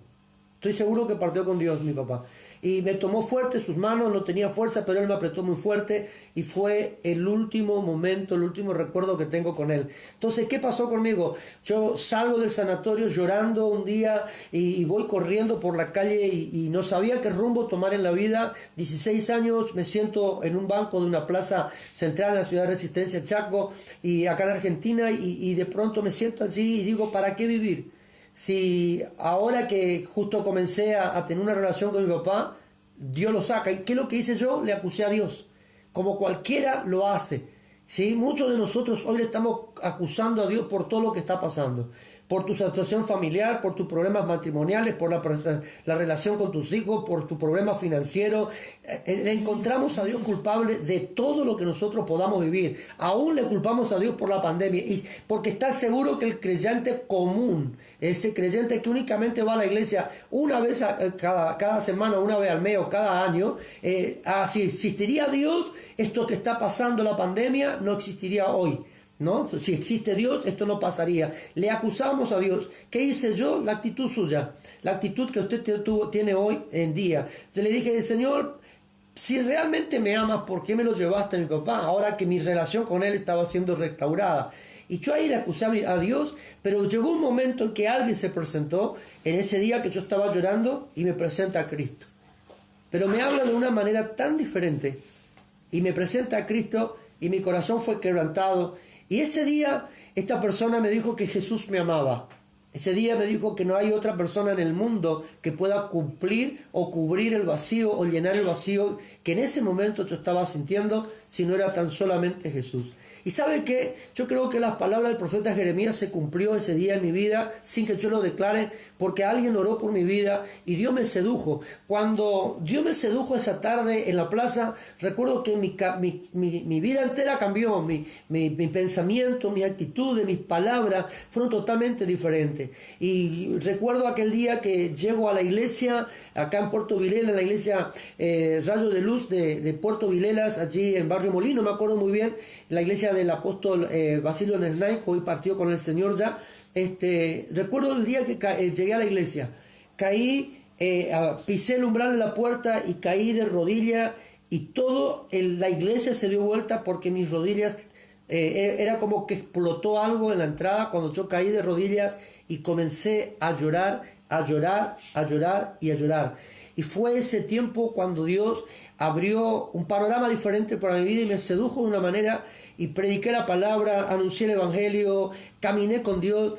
Estoy seguro que partió con Dios mi papá. Y me tomó fuerte sus manos, no tenía fuerza, pero él me apretó muy fuerte, y fue el último momento, el último recuerdo que tengo con él. Entonces, ¿qué pasó conmigo? Yo salgo del sanatorio llorando un día y voy corriendo por la calle y no sabía qué rumbo tomar en la vida. 16 años, me siento en un banco de una plaza central en la ciudad de Resistencia, Chaco, y acá en Argentina, y de pronto me siento allí y digo, ¿para qué vivir? Si ahora que justo comencé a tener una relación con mi papá, Dios lo saca. ¿Y qué es lo que hice yo? Le acusé a Dios, como cualquiera lo hace. ¿Sí? Muchos de nosotros hoy le estamos acusando a Dios por todo lo que está pasando. Por tu situación familiar, por tus problemas matrimoniales, por la relación con tus hijos, por tu problema financiero. Le encontramos a Dios culpable de todo lo que nosotros podamos vivir. Aún le culpamos a Dios por la pandemia. Y porque está seguro que el creyente común, ese creyente que únicamente va a la iglesia una vez cada semana, una vez al mes o cada año, si existiría Dios, esto que está pasando, la pandemia, no existiría hoy. ¿No? Si existe Dios, esto no pasaría. Le acusamos a Dios. ¿Qué hice yo? La actitud suya, la actitud que usted tiene hoy en día. Yo le dije, Señor, si realmente me amas, ¿por qué me lo llevaste a mi papá? Ahora que mi relación con él estaba siendo restaurada. Y yo ahí le acusé a Dios, pero llegó un momento en que alguien se presentó en ese día que yo estaba llorando y me presenta a Cristo. Pero me habla de una manera tan diferente y me presenta a Cristo, y mi corazón fue quebrantado. Y ese día esta persona me dijo que Jesús me amaba. Ese día me dijo que no hay otra persona en el mundo que pueda cumplir o cubrir el vacío o llenar el vacío que en ese momento yo estaba sintiendo, si no era tan solamente Jesús. Y sabe que yo creo que las palabras del profeta Jeremías se cumplió ese día en mi vida sin que yo lo declare, porque alguien oró por mi vida y Dios me sedujo. Cuando Dios me sedujo esa tarde en la plaza, recuerdo que mi vida entera cambió, mi pensamiento, mis actitudes, mis palabras fueron totalmente diferentes. Y recuerdo aquel día que llego a la iglesia, acá en Puerto Vilela, en la iglesia Rayo de Luz de Puerto Vilelas, allí en Barrio Molino, me acuerdo muy bien, la iglesia del apóstol Basilio Nesnay, que hoy partió con el Señor ya. Recuerdo el día que llegué a la iglesia, caí, pisé el umbral de la puerta y caí de rodillas, y todo la iglesia se dio vuelta porque mis rodillas, era como que explotó algo en la entrada cuando yo caí de rodillas y comencé a llorar, a llorar, a llorar y a llorar. Y fue ese tiempo cuando Dios abrió un panorama diferente para mi vida y me sedujo de una manera, y prediqué la palabra, anuncié el evangelio, caminé con Dios,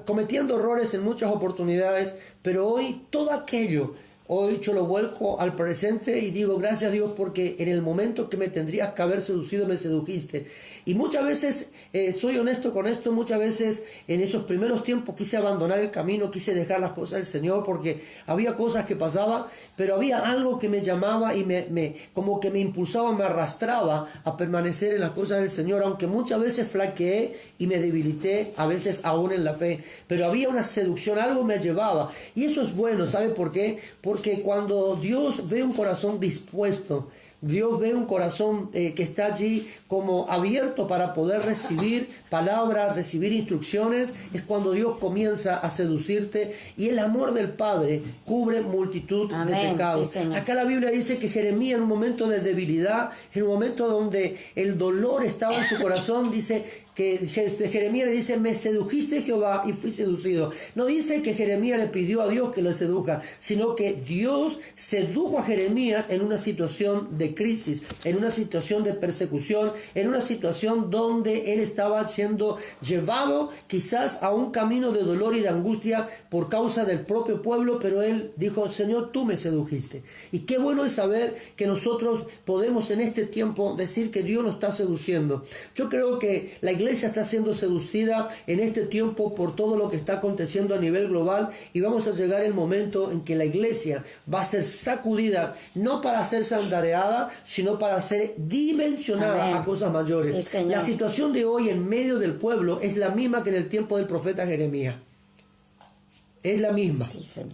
cometiendo errores en muchas oportunidades, pero hoy todo aquello, hoy yo lo vuelco al presente y digo gracias a Dios, porque en el momento que me tendrías que haber seducido, me sedujiste. Y muchas veces, soy honesto con esto, muchas veces en esos primeros tiempos quise abandonar el camino, quise dejar las cosas del Señor, porque había cosas que pasaban, pero había algo que me llamaba y como que me impulsaba, me arrastraba a permanecer en las cosas del Señor, aunque muchas veces flaqueé y me debilité, a veces aún en la fe, pero había una seducción, algo me llevaba, y eso es bueno. ¿Sabe por qué? Porque cuando Dios ve un corazón dispuesto, Dios ve un corazón que está allí como abierto para poder recibir palabras, recibir instrucciones, es cuando Dios comienza a seducirte, y el amor del Padre cubre multitud de pecados. Sí, acá la Biblia dice que Jeremías, en un momento de debilidad, en un momento donde el dolor estaba en su corazón, dice que Jeremías le dice: me sedujiste, Jehová, y fui seducido. No dice que Jeremías le pidió a Dios que lo seduzca, sino que Dios sedujo a Jeremías en una situación de crisis, en una situación de persecución, en una situación donde él estaba siendo llevado quizás a un camino de dolor y de angustia por causa del propio pueblo, pero él dijo: Señor, tú me sedujiste. Y qué bueno es saber que nosotros podemos en este tiempo decir que Dios nos está seduciendo. Yo creo que la iglesia está siendo seducida en este tiempo por todo lo que está aconteciendo a nivel global, y vamos a llegar el momento en que la iglesia va a ser sacudida, no para ser sandareada, sino para ser dimensionada. Amén. A cosas mayores. Sí, la situación de hoy en medio del pueblo es la misma que en el tiempo del profeta Jeremías. Es la misma. Sí, señor.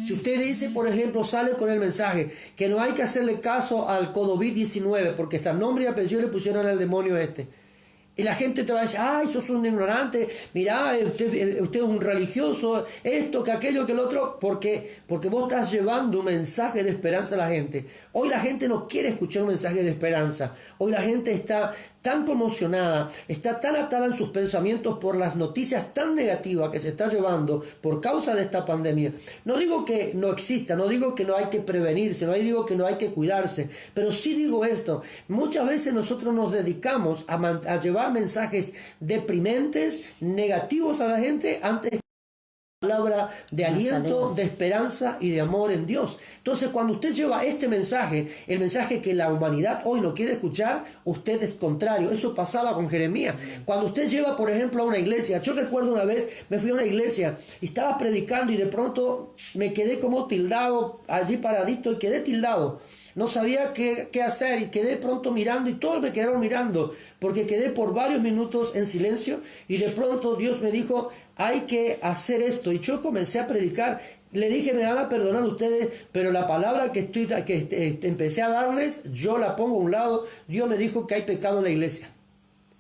Si usted dice, por ejemplo, sale con el mensaje que no hay que hacerle caso al COVID-19 porque hasta nombre y apellido le pusieron al demonio y la gente te va a decir: ay, sos un ignorante, mirá, usted es un religioso, esto, que aquello, que el otro, porque vos estás llevando un mensaje de esperanza a la gente. Hoy la gente no quiere escuchar un mensaje de esperanza. Hoy la gente está tan conmocionada, está tan atada en sus pensamientos por las noticias tan negativas que se está llevando por causa de esta pandemia. No digo que no exista, no digo que no hay que prevenirse, no digo que no hay que cuidarse, pero sí digo esto: muchas veces nosotros nos dedicamos a llevar mensajes deprimentes, negativos a la gente, antes palabra de aliento, de esperanza y de amor en Dios. Entonces, cuando usted lleva este mensaje, el mensaje que la humanidad hoy no quiere escuchar, usted es contrario. Eso pasaba con Jeremías. Cuando usted lleva, por ejemplo, a una iglesia, yo recuerdo una vez, me fui a una iglesia y estaba predicando, y de pronto me quedé como tildado, allí paradito, y quedé tildado. No sabía qué hacer, y quedé pronto mirando, y todos me quedaron mirando, porque quedé por varios minutos en silencio, y de pronto Dios me dijo: hay que hacer esto. Y yo comencé a predicar. Le dije: me van a perdonar ustedes, pero la palabra que empecé a darles, yo la pongo a un lado. Dios me dijo que hay pecado en la iglesia.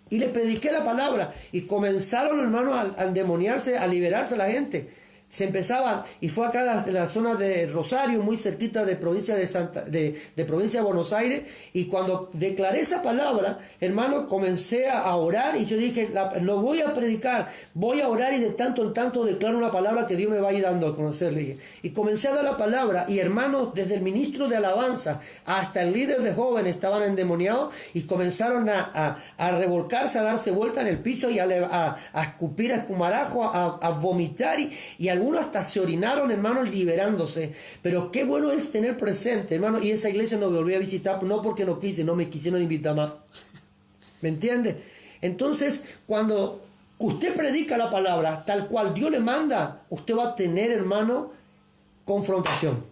Y le prediqué la palabra, y comenzaron, hermanos, a endemoniarse, a liberarse a la gente. Se empezaban, y fue acá en la zona de Rosario, muy cerquita de provincia de provincia de Buenos Aires, y cuando declaré esa palabra, hermano, comencé a orar, y yo dije: no voy a predicar, voy a orar, y de tanto en tanto declaro una palabra que Dios me va a ir dando a conocer. Y comencé a dar la palabra, y hermanos, desde el ministro de alabanza hasta el líder de jóvenes estaban endemoniados, y comenzaron a revolcarse, a darse vuelta en el piso, y a escupir, a espumarajo, a vomitar, y algunos hasta se orinaron, hermanos, liberándose. Pero qué bueno es tener presente, hermano. Y esa iglesia no me volví a visitar, no porque no quise, no me quisieron invitar más. ¿Me entiende? Entonces, cuando usted predica la palabra tal cual Dios le manda, usted va a tener, hermano, confrontación.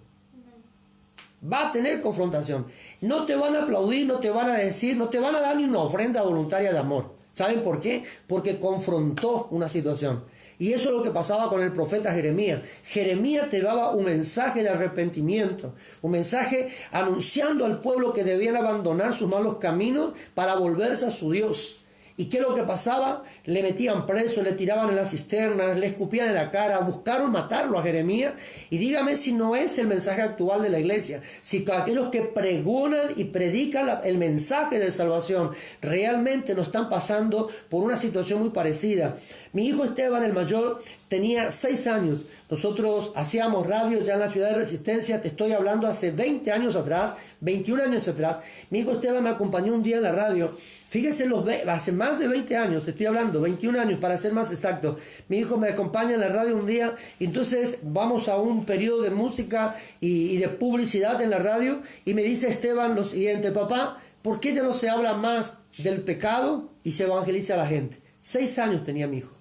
Va a tener confrontación. No te van a aplaudir, no te van a decir, no te van a dar ni una ofrenda voluntaria de amor. ¿Saben por qué? Porque confrontó una situación. Y eso es lo que pasaba con el profeta Jeremías. Jeremías te daba un mensaje de arrepentimiento, un mensaje anunciando al pueblo que debían abandonar sus malos caminos para volverse a su Dios. ¿Y qué es lo que pasaba? Le metían preso, le tiraban en las cisternas, le escupían en la cara, buscaron matarlo a Jeremías. Y dígame si no es el mensaje actual de la iglesia. Si aquellos que pregonan y predican el mensaje de salvación realmente no están pasando por una situación muy parecida. Mi hijo Esteban, el mayor, tenía 6 años. Nosotros hacíamos radio ya en la ciudad de Resistencia. Te estoy hablando hace 20 años atrás, 21 años atrás. Mi hijo Esteban me acompañó un día en la radio. Fíjese, hace más de 20 años, te estoy hablando, 21 años para ser más exacto. Mi hijo me acompaña en la radio un día, y entonces vamos a un periodo de música y de publicidad en la radio, y me dice Esteban lo siguiente: papá, ¿por qué ya no se habla más del pecado y se evangeliza a la gente? 6 años tenía mi hijo.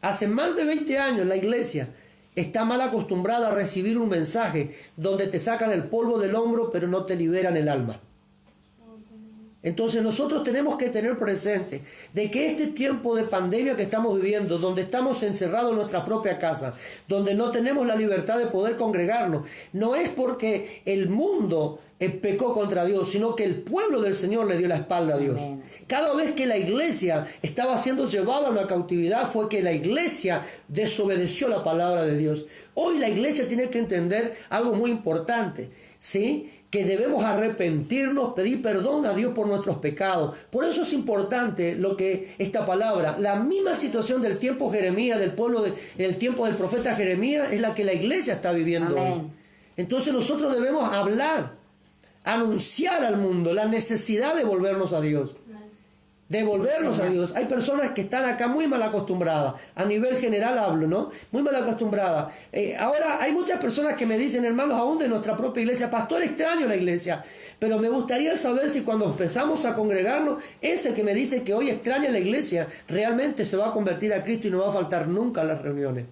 Hace más de 20 años la iglesia está mal acostumbrada a recibir un mensaje donde te sacan el polvo del hombro pero no te liberan el alma. Entonces nosotros tenemos que tener presente de que este tiempo de pandemia que estamos viviendo, donde estamos encerrados en nuestra propia casa, donde no tenemos la libertad de poder congregarnos, no es porque el mundo pecó contra Dios, sino que el pueblo del Señor le dio la espalda a Dios. Amén. Cada vez que la iglesia estaba siendo llevada a una cautividad fue que la iglesia desobedeció la palabra de Dios. Hoy la iglesia tiene que entender algo muy importante, ¿sí? Que debemos arrepentirnos, pedir perdón a Dios por nuestros pecados. Por eso es importante lo que esta palabra, la misma situación del tiempo Jeremías, del pueblo, del tiempo del profeta Jeremías, es la que la iglesia está viviendo Amén. Hoy. Entonces nosotros debemos hablar, anunciar al mundo la necesidad de volvernos a Dios. De volvernos a Dios. Hay personas que están acá muy mal acostumbradas. A nivel general hablo, ¿no? Muy mal acostumbradas. Ahora hay muchas personas que me dicen, hermanos, aún de nuestra propia iglesia: pastor, extraño la iglesia. Pero me gustaría saber si cuando empezamos a congregarnos, ese que me dice que hoy extraña la iglesia, realmente se va a convertir a Cristo y no va a faltar nunca a las reuniones.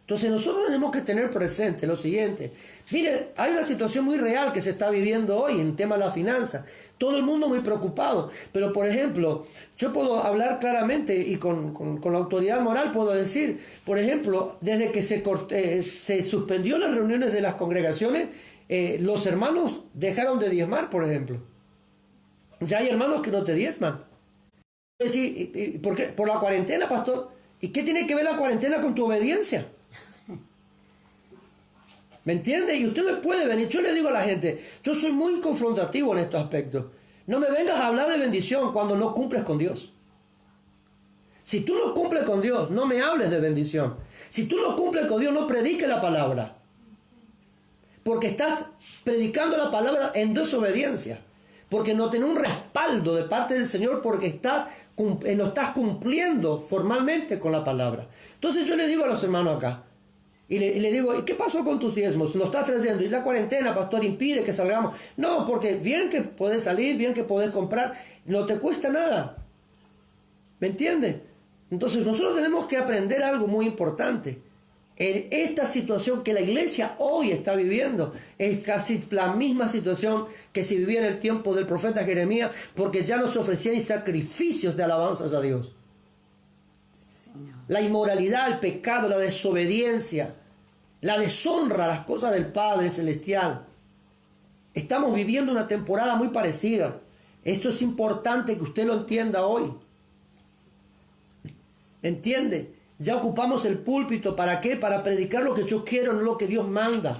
Entonces nosotros tenemos que tener presente lo siguiente. Miren, hay una situación muy real que se está viviendo hoy en tema de la finanza. Todo el mundo muy preocupado. Pero, por ejemplo, yo puedo hablar claramente y con la autoridad moral puedo decir, por ejemplo, desde que se suspendió las reuniones de las congregaciones, los hermanos dejaron de diezmar, por ejemplo. Ya hay hermanos que no te diezman. ¿Por qué? Por la cuarentena, pastor. ¿Y qué tiene que ver la cuarentena con tu obediencia? ¿Me entiende? Y usted me puede venir. Yo le digo a la gente, yo soy muy confrontativo en estos aspectos. No me vengas a hablar de bendición cuando no cumples con Dios. Si tú no cumples con Dios, no me hables de bendición. Si tú no cumples con Dios, no prediques la palabra. Porque estás predicando la palabra en desobediencia. Porque no tenés un respaldo de parte del Señor, porque no estás cumpliendo formalmente con la palabra. Entonces yo le digo a los hermanos acá, y le digo, ¿y qué pasó con tus diezmos? ¿Nos estás trayendo? ¿Y la cuarentena, pastor, impide que salgamos? No, porque bien que podés salir, bien que podés comprar, no te cuesta nada. ¿Me entiendes? Entonces nosotros tenemos que aprender algo muy importante. En esta situación que la iglesia hoy está viviendo, es casi la misma situación que se vivía en el tiempo del profeta Jeremías, porque ya no se ofrecían sacrificios de alabanzas a Dios. La inmoralidad, el pecado, la desobediencia, la deshonra a las cosas del Padre Celestial. Estamos viviendo una temporada muy parecida. Esto es importante que usted lo entienda hoy. ¿Entiende? Ya ocupamos el púlpito. ¿Para qué? Para predicar lo que yo quiero, no lo que Dios manda.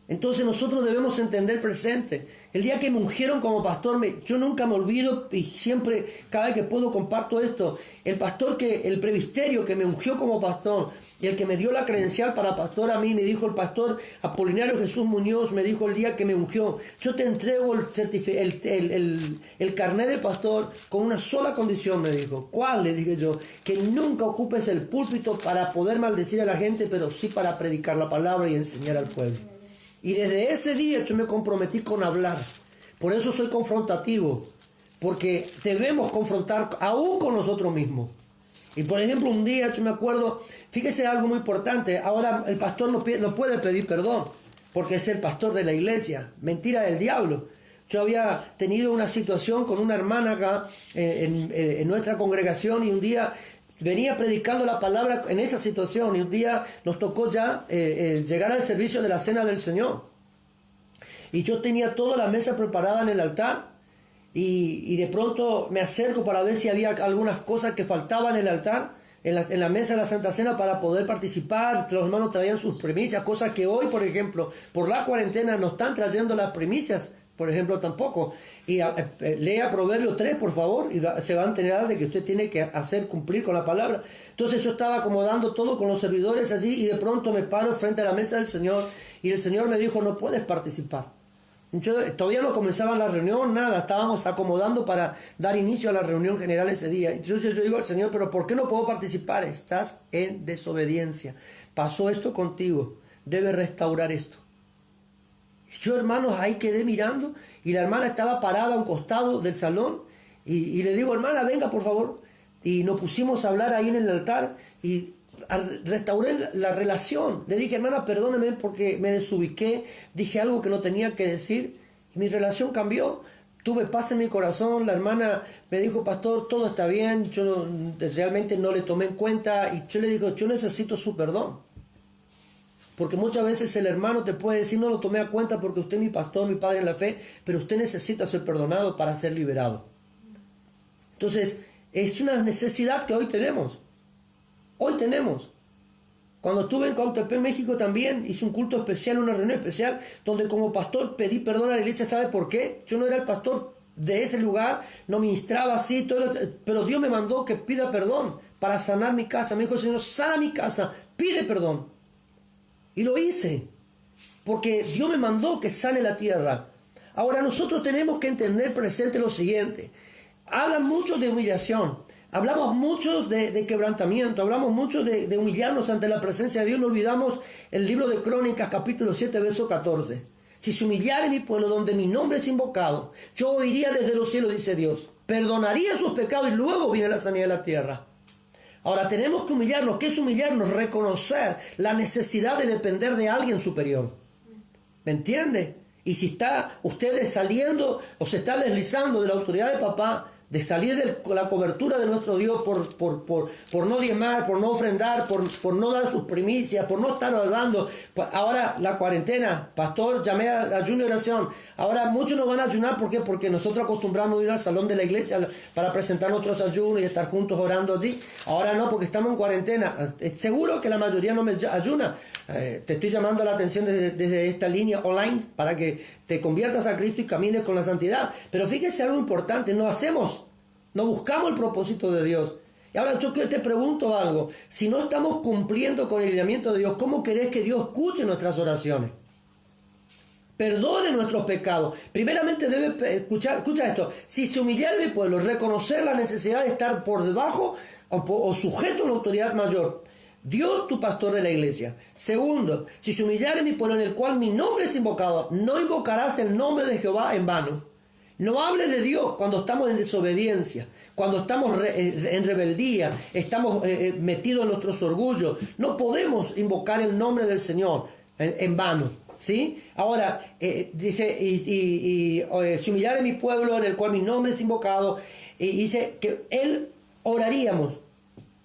Entonces nosotros debemos entender presente. El día que me ungieron como pastor, yo nunca me olvido y siempre, cada vez que puedo, comparto esto. El presbiterio que me ungió como pastor y el que me dio la credencial para pastor a mí, me dijo el pastor Apolinario Jesús Muñoz, me dijo el día que me ungió: yo te entrego el carnet de pastor con una sola condición, me dijo. ¿Cuál? Le dije yo: que nunca ocupes el púlpito para poder maldecir a la gente, pero sí para predicar la palabra y enseñar al pueblo. Y desde ese día yo me comprometí con hablar. Por eso soy confrontativo, porque debemos confrontar aún con nosotros mismos. Y por ejemplo, un día yo me acuerdo, fíjese algo muy importante, ahora el pastor no puede pedir perdón, porque es el pastor de la iglesia. Mentira del diablo. Yo había tenido una situación con una hermana acá en nuestra congregación, y un día venía predicando la palabra en esa situación, y un día nos tocó ya llegar al servicio de la cena del Señor. Y yo tenía toda la mesa preparada en el altar, y de pronto me acerco para ver si había algunas cosas que faltaban en el altar, en la mesa de la Santa Cena, para poder participar. Los hermanos traían sus primicias, cosas que hoy, por ejemplo, por la cuarentena no están trayendo las primicias, por ejemplo, tampoco. Y lea Proverbios 3, por favor, y se va a enterar de que usted tiene que hacer cumplir con la palabra. Entonces yo estaba acomodando todo con los servidores allí, y de pronto me paro frente a la mesa del Señor, y el Señor me dijo: no puedes participar. Todavía no comenzaba la reunión, nada, estábamos acomodando para dar inicio a la reunión general ese día. Entonces yo digo al Señor: pero ¿por qué no puedo participar? Estás en desobediencia. Pasó esto contigo, debes restaurar esto. Yo, hermanos, ahí quedé mirando, y la hermana estaba parada a un costado del salón, y le digo: hermana, venga por favor. Y nos pusimos a hablar ahí en el altar, y restauré la relación. Le dije: hermana, perdóneme porque me desubiqué, dije algo que no tenía que decir, y mi relación cambió. Tuve paz en mi corazón. La hermana me dijo: pastor, todo está bien. Yo realmente no le tomé en cuenta, y yo le digo: yo necesito su perdón. Porque muchas veces el hermano te puede decir: no lo tomé a cuenta porque usted es mi pastor, mi padre en la fe, pero usted necesita ser perdonado para ser liberado. Entonces, es una necesidad que hoy tenemos. Hoy tenemos. Cuando estuve en Cautepec, México, también hice un culto especial, una reunión especial, donde como pastor pedí perdón a la iglesia. ¿Sabe por qué? Yo no era el pastor de ese lugar, no ministraba así, pero Dios me mandó que pida perdón para sanar mi casa. Me dijo el Señor: sana mi casa, pide perdón. Y lo hice, porque Dios me mandó que sane la tierra. Ahora nosotros tenemos que entender presente lo siguiente. Hablan mucho de humillación. Hablamos mucho de quebrantamiento, hablamos mucho de humillarnos ante la presencia de Dios. No olvidamos el libro de Crónicas, capítulo 7, verso 14. Si se humillare mi pueblo, donde mi nombre es invocado, yo oiría desde los cielos, dice Dios, perdonaría sus pecados, y luego viene la sanidad de la tierra. Ahora tenemos que humillarnos. ¿Qué es humillarnos? Reconocer la necesidad de depender de alguien superior. ¿Me entiende? Y si está usted saliendo o se está deslizando de la autoridad de papá, de salir de la cobertura de nuestro Dios por no diezmar, por no ofrendar, por no dar sus primicias, por no estar orando. Ahora la cuarentena, pastor, llamé a ayuno y oración. Ahora muchos no van a ayunar. ¿Por qué? Porque nosotros acostumbramos a ir al salón de la iglesia para presentar nuestros ayunos y estar juntos orando allí. Ahora no, porque estamos en cuarentena. Seguro que la mayoría no me ayuna. Te estoy llamando la atención desde esta línea online para que te conviertas a Cristo y camines con la santidad. Pero fíjese algo importante: no buscamos el propósito de Dios. Y ahora yo te pregunto algo: si no estamos cumpliendo con el lineamiento de Dios, ¿cómo querés que Dios escuche nuestras oraciones? Perdone nuestros pecados. Primeramente debe escucha esto: si se humillara mi pueblo, reconocer la necesidad de estar por debajo o sujeto a una autoridad mayor. Dios, tu pastor de la iglesia. Segundo, si se humillare mi pueblo, en el cual mi nombre es invocado, no invocarás el nombre de Jehová en vano. No hables de Dios cuando estamos en desobediencia, cuando estamos en rebeldía, estamos metidos en nuestros orgullos. No podemos invocar el nombre del Señor en vano, ¿sí? Ahora, dice, si humillare mi pueblo, en el cual mi nombre es invocado, y dice que Él oraríamos,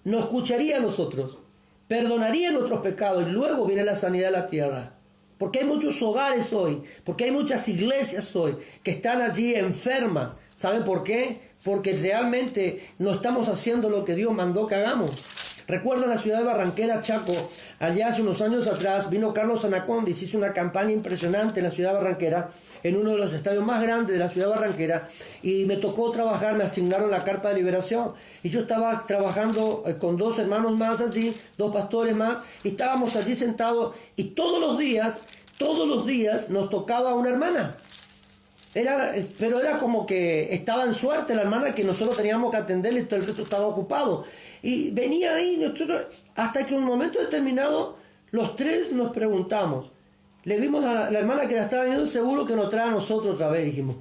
nos escucharía a nosotros, perdonaría nuestros pecados, y luego viene la sanidad de la tierra. Porque hay muchos hogares hoy, porque hay muchas iglesias hoy que están allí enfermas. ¿Saben por qué? Porque realmente no estamos haciendo lo que Dios mandó que hagamos. Recuerdo en la ciudad de Barranquera, Chaco, allá hace unos años atrás, vino Carlos Anacondiz, hizo una campaña impresionante en la ciudad de Barranquera, en uno de los estadios más grandes de la ciudad de Barranquera, y me tocó trabajar, me asignaron la carpa de liberación, y yo estaba trabajando con dos hermanos más allí, dos pastores más, y estábamos allí sentados, y todos los días nos tocaba una hermana. Pero era como que estaba en suerte la hermana, que nosotros teníamos que atenderle y todo el resto estaba ocupado. Y venía ahí, nosotros, hasta que en un momento determinado, los tres nos preguntamos. Le vimos a la hermana que la estaba viendo, seguro que nos trae a nosotros otra vez, dijimos.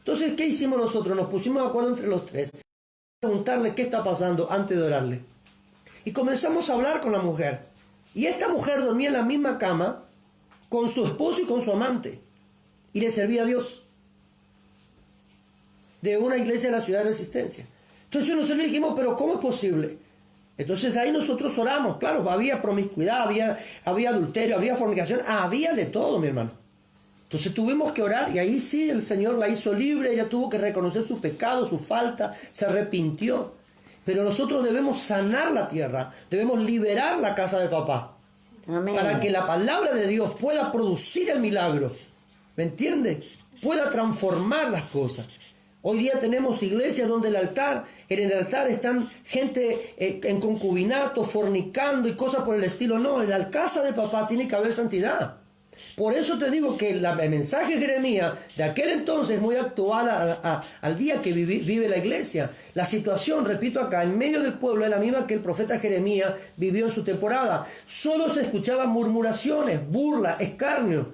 Entonces, ¿qué hicimos nosotros? Nos pusimos de acuerdo entre los tres. Preguntarle qué está pasando antes de orarle. Y comenzamos a hablar con la mujer. Y esta mujer dormía en la misma cama con su esposo y con su amante. Y le servía a Dios. De una iglesia de la ciudad de Resistencia. Entonces nosotros le dijimos, pero ¿cómo es posible? Entonces ahí nosotros oramos. Claro, había promiscuidad, había adulterio, había fornicación, había de todo, mi hermano. Entonces tuvimos que orar y ahí sí el Señor la hizo libre, ella tuvo que reconocer su pecado, su falta, se arrepintió. Pero nosotros debemos sanar la tierra, debemos liberar la casa de papá. Amén. Para que la palabra de Dios pueda producir el milagro. ¿Me entiende? Pueda transformar las cosas. Hoy día tenemos iglesias donde en el altar están gente en concubinato, fornicando y cosas por el estilo. No, en la casa de papá tiene que haber santidad. Por eso te digo que el mensaje de Jeremías de aquel entonces es muy actual al día que vive la iglesia. La situación, repito acá, en medio del pueblo es la misma que el profeta Jeremías vivió en su temporada. Solo se escuchaban murmuraciones, burla, escarnio.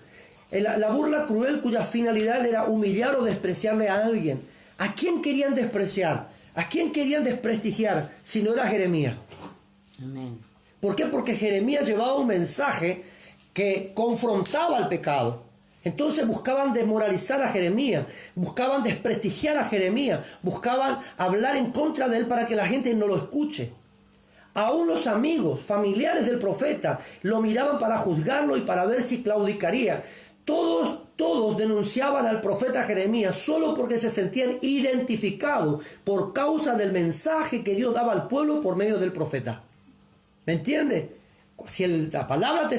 La burla cruel cuya finalidad era humillar o despreciarle a alguien. ¿A quién querían despreciar? ¿A quién querían desprestigiar si no era Jeremías? Amén. ¿Por qué? Porque Jeremías llevaba un mensaje que confrontaba al pecado. Entonces buscaban desmoralizar a Jeremías, buscaban desprestigiar a Jeremías, buscaban hablar en contra de él para que la gente no lo escuche. Aún los amigos, familiares del profeta, lo miraban para juzgarlo y para ver si claudicaría. Todos denunciaban al profeta Jeremías solo porque se sentían identificados por causa del mensaje que Dios daba al pueblo por medio del profeta. ¿Me entiendes? Si la palabra te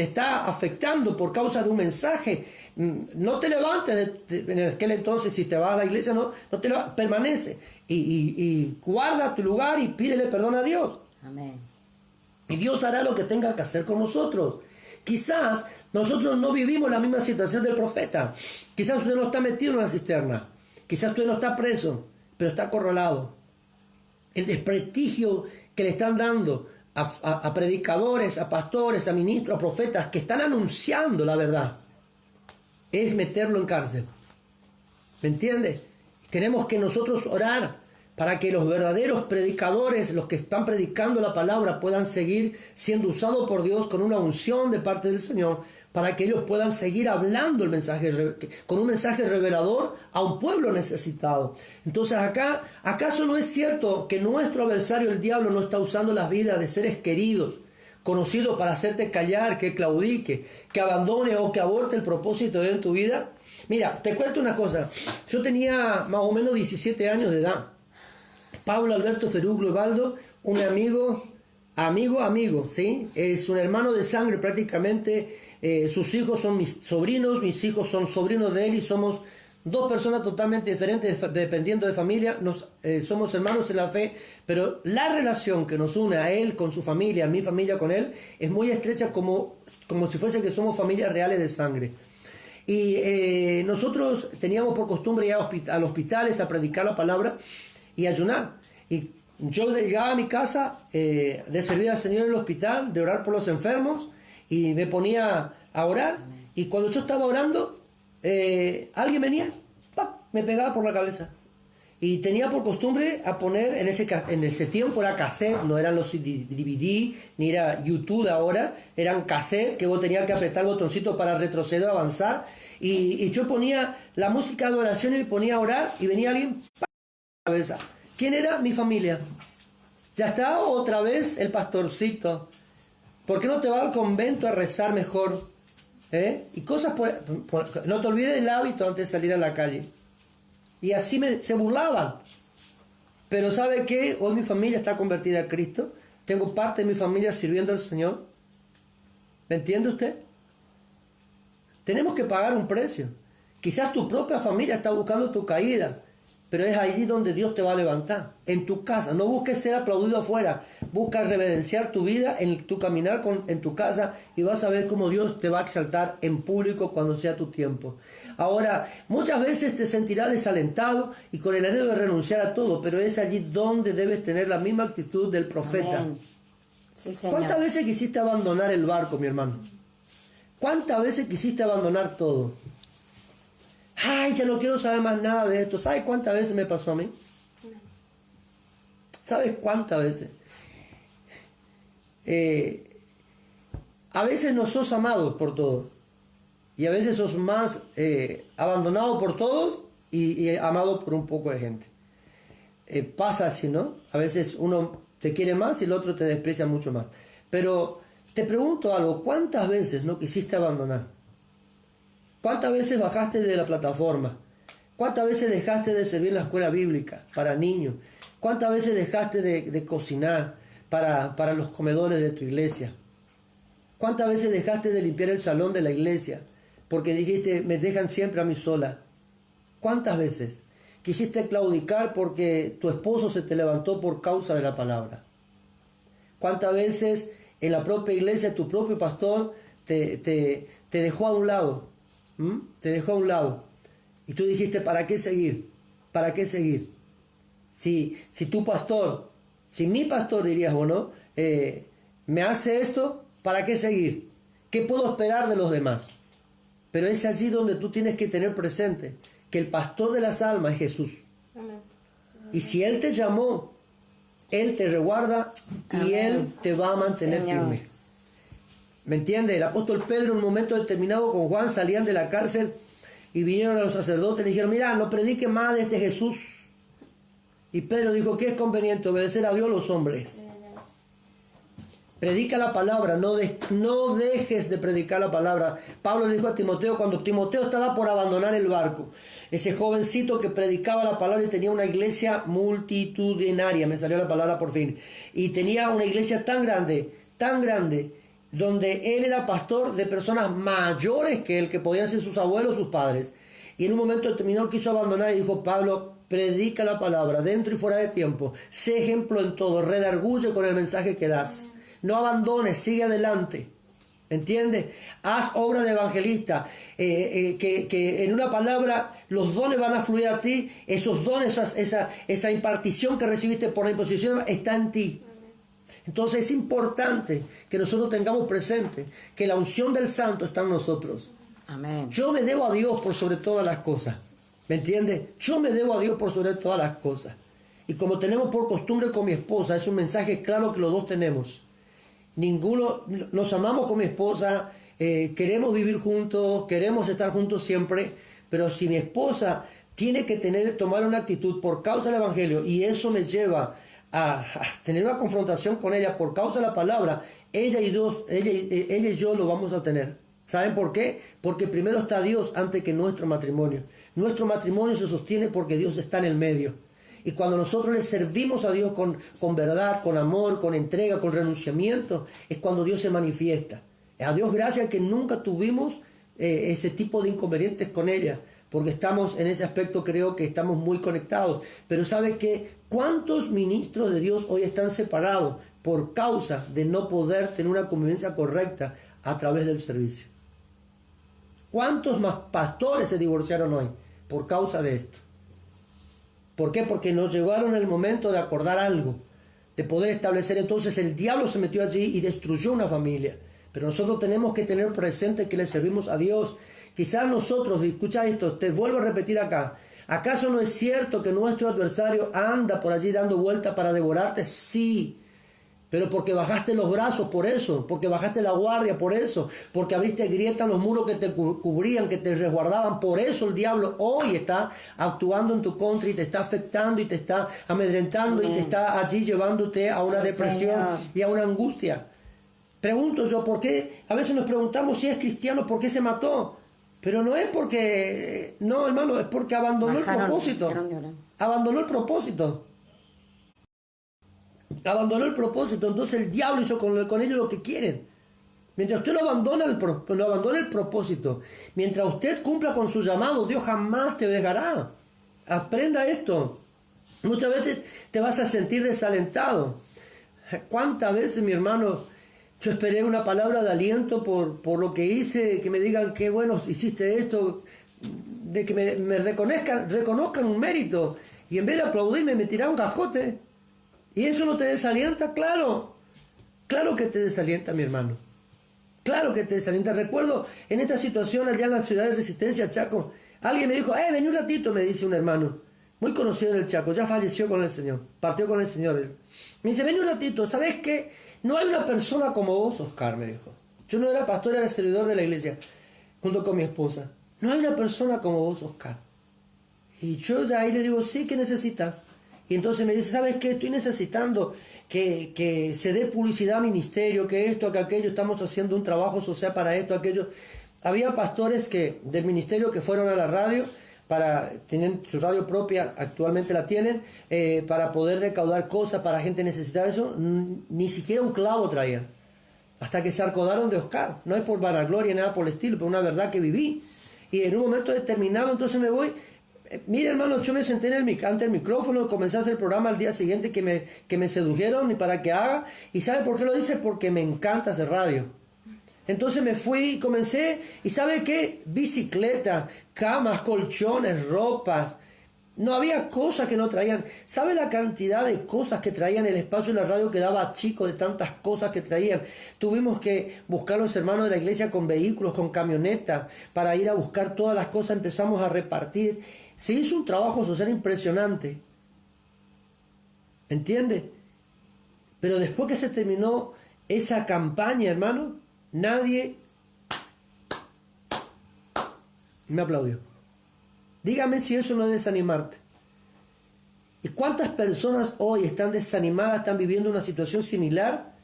está afectando por causa de un mensaje, no te levantes en aquel entonces. Si te vas a la iglesia, no te levantes, permanece y guarda tu lugar y pídele perdón a Dios. Amén. Y Dios hará lo que tenga que hacer con nosotros. Quizás nosotros no vivimos la misma situación del profeta. Quizás usted no está metido en una cisterna, quizás usted no está preso, pero está acorralado. El desprestigio que le están dando a predicadores, a pastores, a ministros, a profetas que están anunciando la verdad, es meterlo en cárcel. ¿Me entiende? Tenemos que nosotros orar para que los verdaderos predicadores, los que están predicando la palabra, puedan seguir siendo usados por Dios con una unción de parte del Señor, para que ellos puedan seguir hablando el mensaje, con un mensaje revelador a un pueblo necesitado. Entonces ¿acaso no es cierto que nuestro adversario, el diablo, no está usando las vidas de seres queridos, conocidos, para hacerte callar, que claudique, que abandone o que aborte el propósito de Dios en tu vida? Mira, te cuento una cosa. Yo tenía más o menos 17 años de edad. Pablo Alberto Feruglo Ebaldo, un amigo, ¿sí? Es un hermano de sangre prácticamente. Sus hijos son mis sobrinos son sobrinos de él y somos dos personas totalmente diferentes dependiendo de familia. Somos hermanos en la fe, pero la relación que nos une a él con su familia, a mi familia con él, es muy estrecha, como si fuese que somos familias reales de sangre. Y nosotros teníamos por costumbre ir a los hospitales a predicar la palabra y ayunar. Y yo llegaba a mi casa de servir al Señor en el hospital, de orar por los enfermos, y me ponía a orar. Y cuando yo estaba orando, alguien venía, ¡pam!, me pegaba por la cabeza. Y tenía por costumbre a poner en ese tiempo era cassette, no eran los DVD ni era YouTube de ahora, eran cassette que vos tenías que apretar el botoncito para retroceder o avanzar. Y yo ponía la música de oración y ponía a orar y venía alguien, ¡pam!, por la cabeza. ¿Quién era? Mi familia. Ya está otra vez el pastorcito. ¿Por qué no te vas al convento a rezar mejor? Y cosas no te olvides del hábito antes de salir a la calle. Y así se burlaban. Pero ¿sabe qué? Hoy mi familia está convertida a Cristo. Tengo parte de mi familia sirviendo al Señor. ¿Me entiende usted? Tenemos que pagar un precio. Quizás tu propia familia está buscando tu caída, pero es allí donde Dios te va a levantar, en tu casa. No busques ser aplaudido afuera, busca reverenciar tu vida en tu caminar en tu casa, y vas a ver cómo Dios te va a exaltar en público cuando sea tu tiempo. Ahora, muchas veces te sentirás desalentado y con el anhelo de renunciar a todo, pero es allí donde debes tener la misma actitud del profeta.
Amén. Sí, Señor.
¿Cuántas veces quisiste abandonar el barco, mi hermano? ¿Cuántas veces quisiste abandonar todo? Ay, ya no quiero saber más nada de esto. ¿Sabes cuántas veces me pasó a mí? ¿Sabes cuántas veces? A veces no sos amados por todos. Y a veces sos más abandonado por todos y amado por un poco de gente. Pasa así, ¿no? A veces uno te quiere más y el otro te desprecia mucho más. Pero te pregunto algo, ¿cuántas veces no quisiste abandonar? ¿Cuántas veces bajaste de la plataforma? ¿Cuántas veces dejaste de servir en la escuela bíblica para niños? ¿Cuántas veces dejaste de cocinar para los comedores de tu iglesia? ¿Cuántas veces dejaste de limpiar el salón de la iglesia? Porque dijiste, me dejan siempre a mí sola. ¿Cuántas veces quisiste claudicar porque tu esposo se te levantó por causa de la palabra? ¿Cuántas veces en la propia iglesia tu propio pastor te dejó a un lado? Te dejó a un lado. Y tú dijiste, ¿para qué seguir? ¿Para qué seguir? Si tu pastor, si mi pastor, dirías vos, ¿no? Me hace esto, ¿para qué seguir? ¿Qué puedo esperar de los demás? Pero es allí donde tú tienes que tener presente que el pastor de las almas es Jesús. Amén. Y si Él te llamó, Él te reguarda y Amén. Él te va a mantener firme. ¿Me entiendes? El apóstol Pedro en un momento determinado con Juan salían de la cárcel y vinieron a los sacerdotes y le dijeron, mira, no predique más de este Jesús. Y Pedro dijo, ¿qué es conveniente? Obedecer a Dios los hombres. Predica la palabra, no dejes de predicar la palabra. Pablo le dijo a Timoteo, cuando Timoteo estaba por abandonar el barco, ese jovencito que predicaba la palabra y tenía una iglesia multitudinaria, me salió la palabra por fin, y tenía una iglesia tan grande, donde él era pastor de personas mayores que él, que podían ser sus abuelos, sus padres. Y en un momento determinado quiso abandonar y dijo, Pablo, predica la palabra dentro y fuera de tiempo, sé ejemplo en todo, redarguye con el mensaje que das. No abandones, sigue adelante. ¿Entiendes? Haz obra de evangelista. Que en una palabra los dones van a fluir a ti. Esos dones, esa impartición que recibiste por la imposición está en ti. Entonces es importante que nosotros tengamos presente que la unción del santo está en nosotros. Amén. Yo me debo a Dios por sobre todas las cosas. ¿Me entiendes? Yo me debo a Dios por sobre todas las cosas. Y como tenemos por costumbre con mi esposa, es un mensaje claro que los dos tenemos. Ninguno, nos amamos con mi esposa, queremos vivir juntos, queremos estar juntos siempre, pero si mi esposa tiene que tomar una actitud por causa del evangelio y eso me lleva a tener una confrontación con ella por causa de la palabra, ella y yo lo vamos a tener. ¿Saben por qué? Porque primero está Dios antes que nuestro matrimonio. Nuestro matrimonio se sostiene porque Dios está en el medio. Y cuando nosotros le servimos a Dios con verdad, con amor, con entrega, con renunciamiento, es cuando Dios se manifiesta. A Dios gracias que nunca tuvimos ese tipo de inconvenientes con ella, porque estamos en ese aspecto, creo que estamos muy conectados. Pero ¿sabe qué? ¿Cuántos ministros de Dios hoy están separados por causa de no poder tener una convivencia correcta a través del servicio? ¿Cuántos más pastores se divorciaron hoy por causa de esto? ¿Por qué? Porque nos llegaron el momento de acordar algo, de poder establecer. Entonces el diablo se metió allí y destruyó una familia. Pero nosotros tenemos que tener presente que le servimos a Dios. Quizás nosotros, escucha esto, te vuelvo a repetir acá. ¿Acaso no es cierto que nuestro adversario anda por allí dando vueltas para devorarte? Sí. Pero porque bajaste los brazos por eso, porque bajaste la guardia por eso, porque abriste grietas en los muros que te cubrían, que te resguardaban, por eso el diablo hoy está actuando en tu contra y te está afectando y te está amedrentando y te está allí llevándote a una depresión y a una angustia. Pregunto yo, ¿por qué? A veces nos preguntamos si es cristiano, ¿por qué se mató? Pero no es porque, no hermano, es porque abandonó el propósito. Abandonó el propósito. Abandonó el propósito, entonces el diablo hizo con ellos lo que quieren. Mientras usted no abandona el propósito, mientras usted cumpla con su llamado, Dios jamás te dejará. Aprenda esto. Muchas veces te vas a sentir desalentado. ¿Cuántas veces, mi hermano, yo esperé una palabra de aliento por lo que hice, que me digan qué bueno hiciste esto, de que me reconozcan un mérito, y en vez de aplaudirme me tiraron un cajote? ¿Y eso no te desalienta? Claro que te desalienta, mi hermano. Claro que te desalienta. Recuerdo en esta situación allá en la ciudad de Resistencia, Chaco, Alguien me dijo, vení un ratito, me dice un hermano, muy conocido en el Chaco, ya falleció con el Señor, partió con el Señor él. Me dice, vení un ratito, ¿sabes qué? No hay una persona como vos, Oscar, me dijo. Yo no era pastor, era servidor de la iglesia, junto con mi esposa. No hay una persona como vos, Oscar. Y yo ya ahí le digo, sí, ¿qué necesitas? Y entonces me dice, ¿sabes qué? Estoy necesitando que se dé publicidad al ministerio, que esto, que aquello, estamos haciendo un trabajo social para esto, aquello. Había pastores del ministerio que fueron a la radio, tienen su radio propia, actualmente la tienen, para poder recaudar cosas para gente necesitada. Eso, ni siquiera un clavo traían. Hasta que se acordaron de Oscar. No es por vanagloria, nada por el estilo, pero una verdad que viví. Y en un momento determinado, entonces me voy. Mira, hermano, yo me senté ante el micrófono, comencé a hacer el programa al día siguiente que me sedujeron y para que haga. ¿Y sabe por qué lo dice? Porque me encanta hacer radio. Entonces me fui y comencé, ¿y sabe qué? Bicicleta, camas, colchones, ropas. No había cosas que no traían. ¿Sabe la cantidad de cosas que traían? El espacio de la radio quedaba chico de tantas cosas que traían. Tuvimos que buscar a los hermanos de la iglesia con vehículos, con camionetas, para ir a buscar todas las cosas. Empezamos a repartir. Se hizo un trabajo social impresionante. ¿Entiende? Pero después que se terminó esa campaña, hermano, nadie me aplaudió. Dígame si eso no es desanimarte. ¿Y cuántas personas hoy están desanimadas, están viviendo una situación similar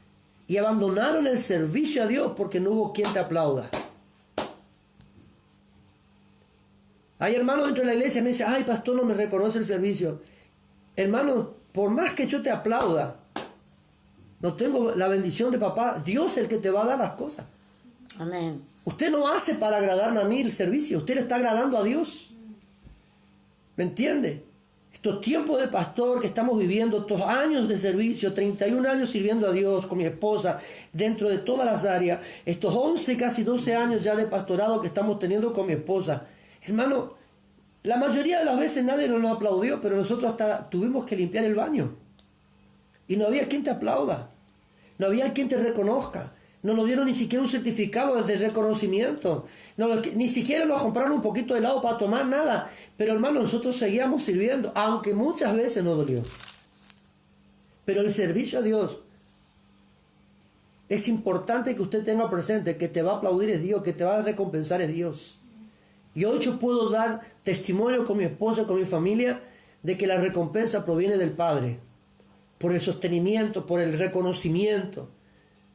y abandonaron el servicio a Dios porque no hubo quien te aplauda? Hay hermanos dentro de la iglesia que me dicen, ay, pastor, no me reconoce el servicio. Hermano, por más que yo te aplauda, no tengo la bendición de papá. Dios es el que te va a dar las cosas.
Amén.
Usted no hace para agradarme a mí el servicio. Usted le está agradando a Dios. ¿Me entiende? Estos tiempos de pastor que estamos viviendo, estos años de servicio, 31 años sirviendo a Dios con mi esposa, dentro de todas las áreas, estos 11, casi 12 años ya de pastorado que estamos teniendo con mi esposa. Hermano, la mayoría de las veces nadie nos aplaudió, pero nosotros hasta tuvimos que limpiar el baño. Y no había quien te aplauda. No había quien te reconozca. No nos dieron ni siquiera un certificado de reconocimiento. Ni siquiera nos compraron un poquito de helado para tomar, nada. Pero hermano, nosotros seguíamos sirviendo, aunque muchas veces nos dolió. Pero el servicio a Dios, es importante que usted tenga presente que te va a aplaudir es Dios, que te va a recompensar es Dios. Y hoy yo puedo dar testimonio con mi esposa, con mi familia, de que la recompensa proviene del Padre. Por el sostenimiento, por el reconocimiento.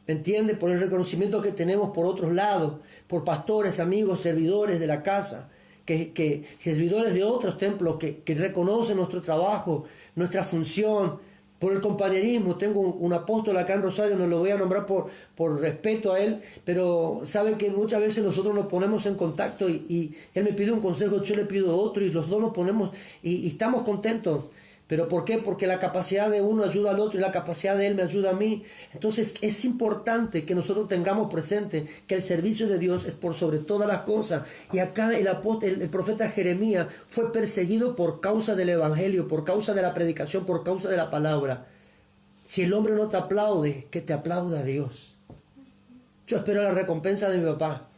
¿Me entiende? Por el reconocimiento que tenemos por otros lados, por pastores, amigos, servidores de la casa, que servidores de otros templos que reconocen nuestro trabajo, nuestra función, por el compañerismo. Tengo un apóstol acá en Rosario, no lo voy a nombrar por respeto a él, pero sabe que muchas veces nosotros nos ponemos en contacto y él me pide un consejo, yo le pido otro y los dos nos ponemos y estamos contentos. ¿Pero por qué? Porque la capacidad de uno ayuda al otro y la capacidad de él me ayuda a mí. Entonces es importante que nosotros tengamos presente que el servicio de Dios es por sobre todas las cosas. Y acá el profeta Jeremías fue perseguido por causa del evangelio, por causa de la predicación, por causa de la palabra. Si el hombre no te aplaude, que te aplauda Dios. Yo espero la recompensa de mi papá.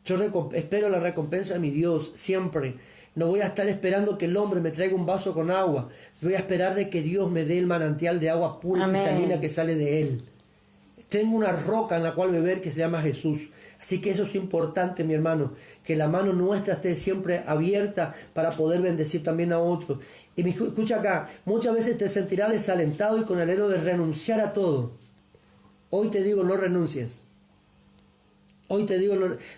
Yo espero la recompensa de mi Dios siempre. No voy a estar esperando que el hombre me traiga un vaso con agua. Voy a esperar de que Dios me dé el manantial de agua pura y cristalina que sale de Él. Tengo una roca en la cual beber que se llama Jesús. Así que eso es importante, mi hermano, que la mano nuestra esté siempre abierta para poder bendecir también a otros. Y me escucha acá, muchas veces te sentirás desalentado y con el anhelo de renunciar a todo. Hoy te digo, no renuncies. Hoy te digo,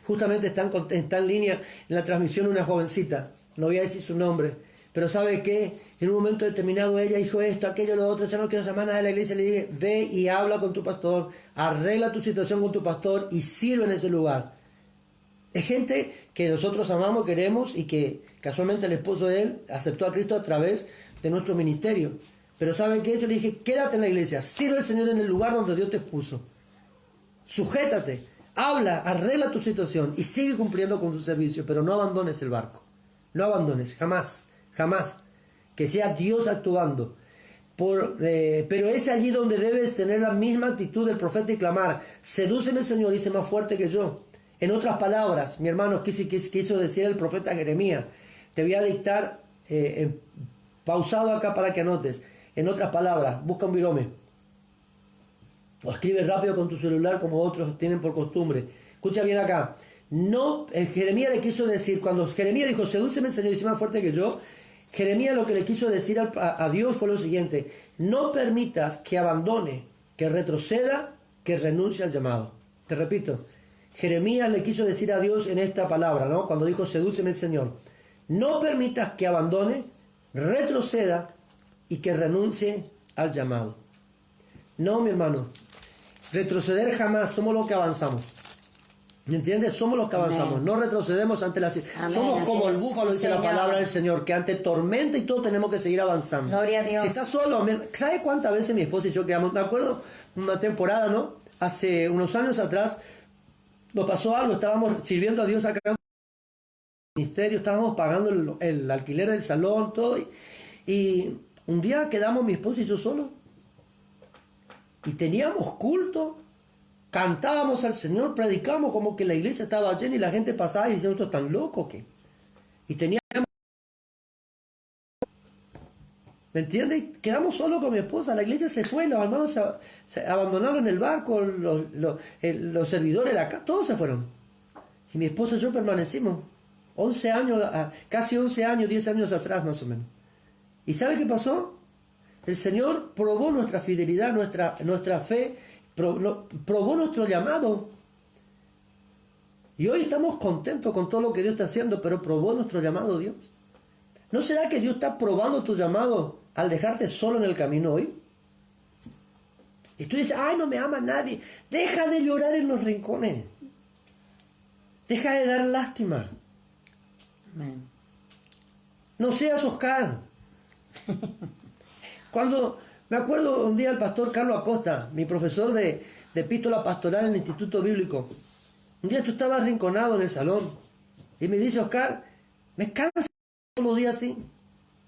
justamente está en línea en la transmisión una jovencita. No voy a decir su nombre, pero ¿sabe qué? En un momento determinado ella dijo esto, aquello, lo otro, ya no quiero saber nada de la iglesia. Le dije, ve y habla con tu pastor, arregla tu situación con tu pastor y sirve en ese lugar. Es gente que nosotros amamos, queremos y que casualmente el esposo de él aceptó a Cristo a través de nuestro ministerio. Pero ¿sabe qué? Yo le dije, quédate en la iglesia, sirve al Señor en el lugar donde Dios te puso. Sujétate, habla, arregla tu situación y sigue cumpliendo con tu servicio, pero no abandones el barco. No abandones, jamás, jamás. Que sea Dios actuando. Pero es allí donde debes tener la misma actitud del profeta y clamar. Sedúceme, Señor, y sé más fuerte que yo. En otras palabras, mi hermano, quiso decir el profeta Jeremías. Te voy a dictar pausado acá para que anotes. En otras palabras, busca un virome. O escribe rápido con tu celular como otros tienen por costumbre. Escucha bien acá. No, Jeremías le quiso decir, cuando Jeremías dijo, sedúceme Señor y sé más fuerte que yo, Jeremías lo que le quiso decir a Dios fue lo siguiente: no permitas que abandone, que retroceda, que renuncie al llamado. Te repito, Jeremías le quiso decir a Dios en esta palabra, ¿no? Cuando dijo, sedúceme Señor, no permitas que abandone, retroceda y que renuncie al llamado. No, mi hermano, retroceder jamás, somos los que avanzamos. ¿Me entiendes? Somos los que avanzamos, no retrocedemos ante la... Somos como el búfalo, dice la palabra del Señor, que ante tormenta y todo tenemos que seguir avanzando.
Gloria a Dios.
Si estás solo, ¿sabes cuántas veces mi esposa y yo quedamos? Me acuerdo una temporada, ¿no? Hace unos años atrás, nos pasó algo, estábamos sirviendo a Dios acá en el ministerio, estábamos pagando el alquiler del salón, todo, y un día quedamos mi esposa y yo solo, y teníamos culto, cantábamos al Señor, predicamos como que la iglesia estaba llena y la gente pasaba y decía, ¿estos están locos qué? Y teníamos... ¿Me entiendes? Quedamos solos con mi esposa, la iglesia se fue, los hermanos se abandonaron el barco, los servidores de acá, todos se fueron. Y mi esposa y yo permanecimos 11 años, casi 11 años, 10 años atrás más o menos. ¿Y sabe qué pasó? El Señor probó nuestra fidelidad, nuestra fe, probó nuestro llamado. Y hoy estamos contentos con todo lo que Dios está haciendo, pero probó nuestro llamado Dios. ¿No será que Dios está probando tu llamado al dejarte solo en el camino hoy? Y tú dices, ay, no me ama nadie. Deja de llorar en los rincones. Deja de dar lástima.
Amén.
No seas Oscar. Cuando me acuerdo un día el pastor Carlos Acosta, mi profesor de epístola pastoral en el Instituto Bíblico. Un día yo estaba arrinconado en el salón y me dice, Oscar, me cansa todos los días así.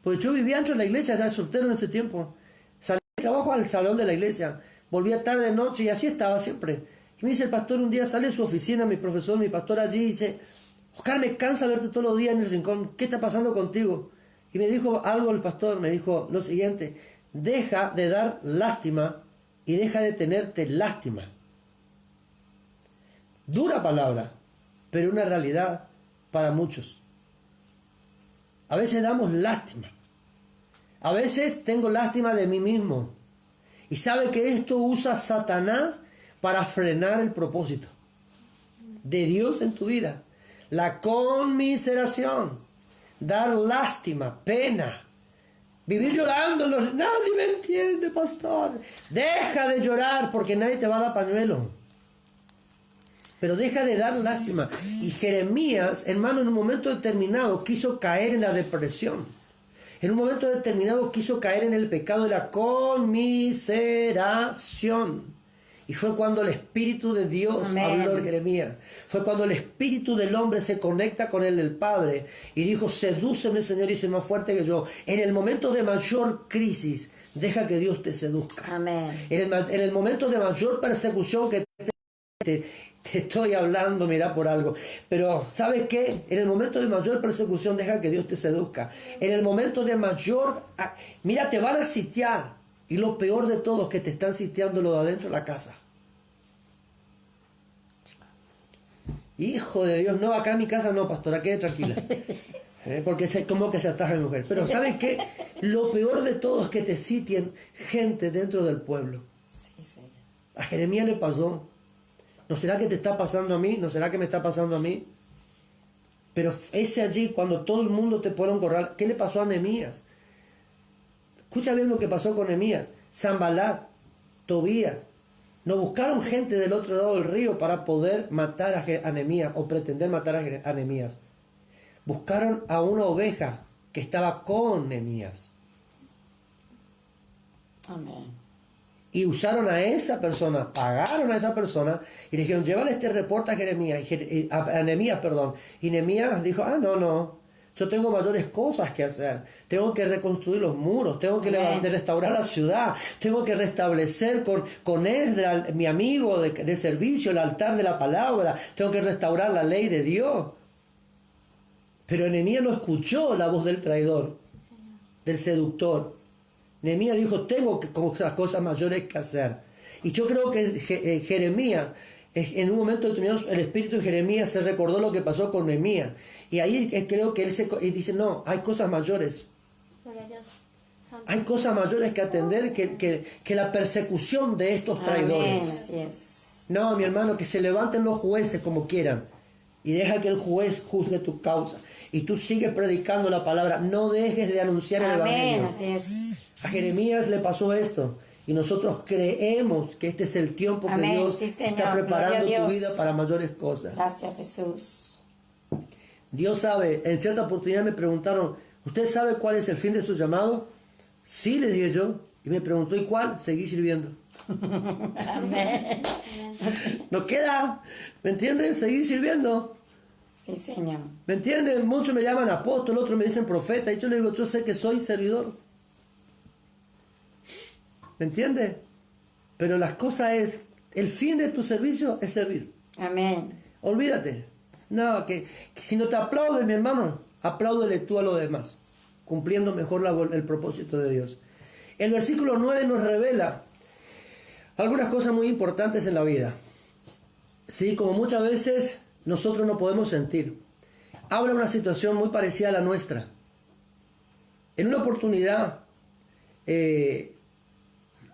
Porque yo vivía dentro de la iglesia, era soltero en ese tiempo. Salía de trabajo al salón de la iglesia, volvía tarde, noche y así estaba siempre. Y me dice el pastor un día, sale de su oficina, mi profesor, mi pastor allí, y dice, Oscar, me cansa verte todos los días en el rincón, ¿qué está pasando contigo? Y me dijo algo el pastor, me dijo lo siguiente, deja de dar lástima y deja de tenerte lástima. Dura palabra, pero una realidad para muchos. A veces damos lástima. A veces tengo lástima de mí mismo. Y sabe que esto usa Satanás para frenar el propósito de Dios en tu vida. La conmiseración, dar lástima, pena, vivir llorando. Nadie me entiende, pastor. Deja de llorar porque nadie te va a dar pañuelo. Pero deja de dar lástima. Y Jeremías, hermano, en un momento determinado quiso caer en la depresión. En un momento determinado quiso caer en el pecado de la conmiseración. Y fue cuando el Espíritu de Dios habló de Jeremías. Fue cuando el Espíritu del hombre se conecta con el del Padre. Y dijo, sedúceme, Señor, y sé más fuerte que yo. En el momento de mayor crisis, deja que Dios te seduzca.
Amén.
En el momento de mayor persecución que te estoy hablando, mira, por algo. Pero, ¿sabes qué? En el momento de mayor persecución, deja que Dios te seduzca. En el momento de mayor... Mira, te van a sitiar. Y lo peor de todo es que te están sitiando lo de adentro de la casa. Hijo de Dios, no, acá en mi casa no, pastora, quede tranquila. Porque es como que se ataja mi mujer. Pero ¿saben qué? Lo peor de todo es que te sitien gente dentro del pueblo.
Sí, sí.
A Jeremías le pasó. ¿No será que te está pasando a mí? ¿No será que me está pasando a mí? Pero ese allí, cuando todo el mundo te pone un corral, ¿qué le pasó a Nehemías? Escucha bien lo que pasó con Nehemías. Sanbalat, Tobías, no buscaron gente del otro lado del río para poder matar a Nehemías o pretender matar a Nehemías. Buscaron a una oveja que estaba con Nehemías.
Amén.
Y usaron a esa persona, pagaron a esa persona y le dijeron, llévale este reporte a Nehemías, perdón. Y Nehemías dijo, no, Yo tengo mayores cosas que hacer. Tengo que reconstruir los muros, tengo que restaurar la ciudad, tengo que restablecer con Esdras, mi amigo de servicio, el altar de la palabra, tengo que restaurar la ley de Dios. Pero Nehemías no escuchó la voz del traidor, del seductor. Nehemías dijo, tengo cosas mayores que hacer. Y yo creo que Jeremías, en un momento determinado, el espíritu de Jeremías se recordó lo que pasó con Nehemías. Y ahí creo que él dice, no, hay cosas mayores. Hay cosas mayores que atender que la persecución de estos traidores.
Amén. Yes.
No, mi hermano, que se levanten los jueces como quieran. Y deja que el juez juzgue tu causa. Y tú sigues predicando la palabra. No dejes de anunciar el
Amén.
evangelio.
Así es.
A Jeremías le pasó esto. Y nosotros creemos que este es el tiempo que
Amén.
Dios
Sí, Señor.
está preparando
Gloria a
tu
Dios.
vida para mayores cosas.
Gracias, Jesús.
Dios sabe. En cierta oportunidad me preguntaron, ¿usted sabe cuál es el fin de su llamado? Sí, le dije yo. Y me preguntó, ¿y cuál? Seguí sirviendo.
Amén.
Nos queda, ¿me entienden? Seguir sirviendo.
Sí, Señor.
¿Me entienden? Muchos me llaman apóstol, otros me dicen profeta. Y yo le digo, yo sé que soy servidor. ¿Me entiendes? Pero la cosa es, el fin de tu servicio es servir.
Amén.
Olvídate. No, que si no te aplauden, mi hermano, apláudele tú a los demás, cumpliendo mejor el propósito de Dios. El versículo 9 nos revela algunas cosas muy importantes en la vida. Sí, como muchas veces nosotros no podemos sentir. Habla una situación muy parecida a la nuestra. En una oportunidad,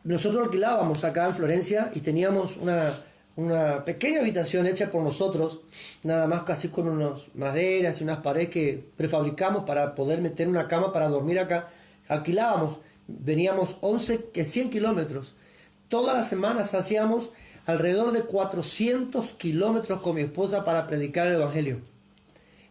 nosotros alquilábamos acá en Florencia y teníamos una pequeña habitación hecha por nosotros, nada más casi con unas maderas y unas paredes que prefabricamos para poder meter una cama para dormir acá. Alquilábamos, veníamos 100 kilómetros. Todas las semanas hacíamos alrededor de 400 kilómetros con mi esposa para predicar el Evangelio.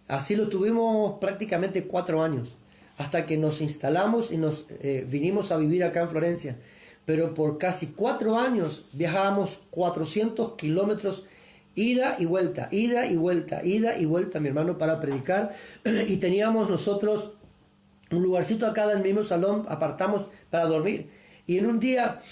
Así lo tuvimos prácticamente 4 años, hasta que nos instalamos y nos vinimos a vivir acá en Florencia. Pero por casi 4 años viajábamos 400 kilómetros, ida y vuelta, ida y vuelta, ida y vuelta, mi hermano, para predicar. Y teníamos nosotros un lugarcito acá en el mismo salón, apartamos para dormir. Y en un día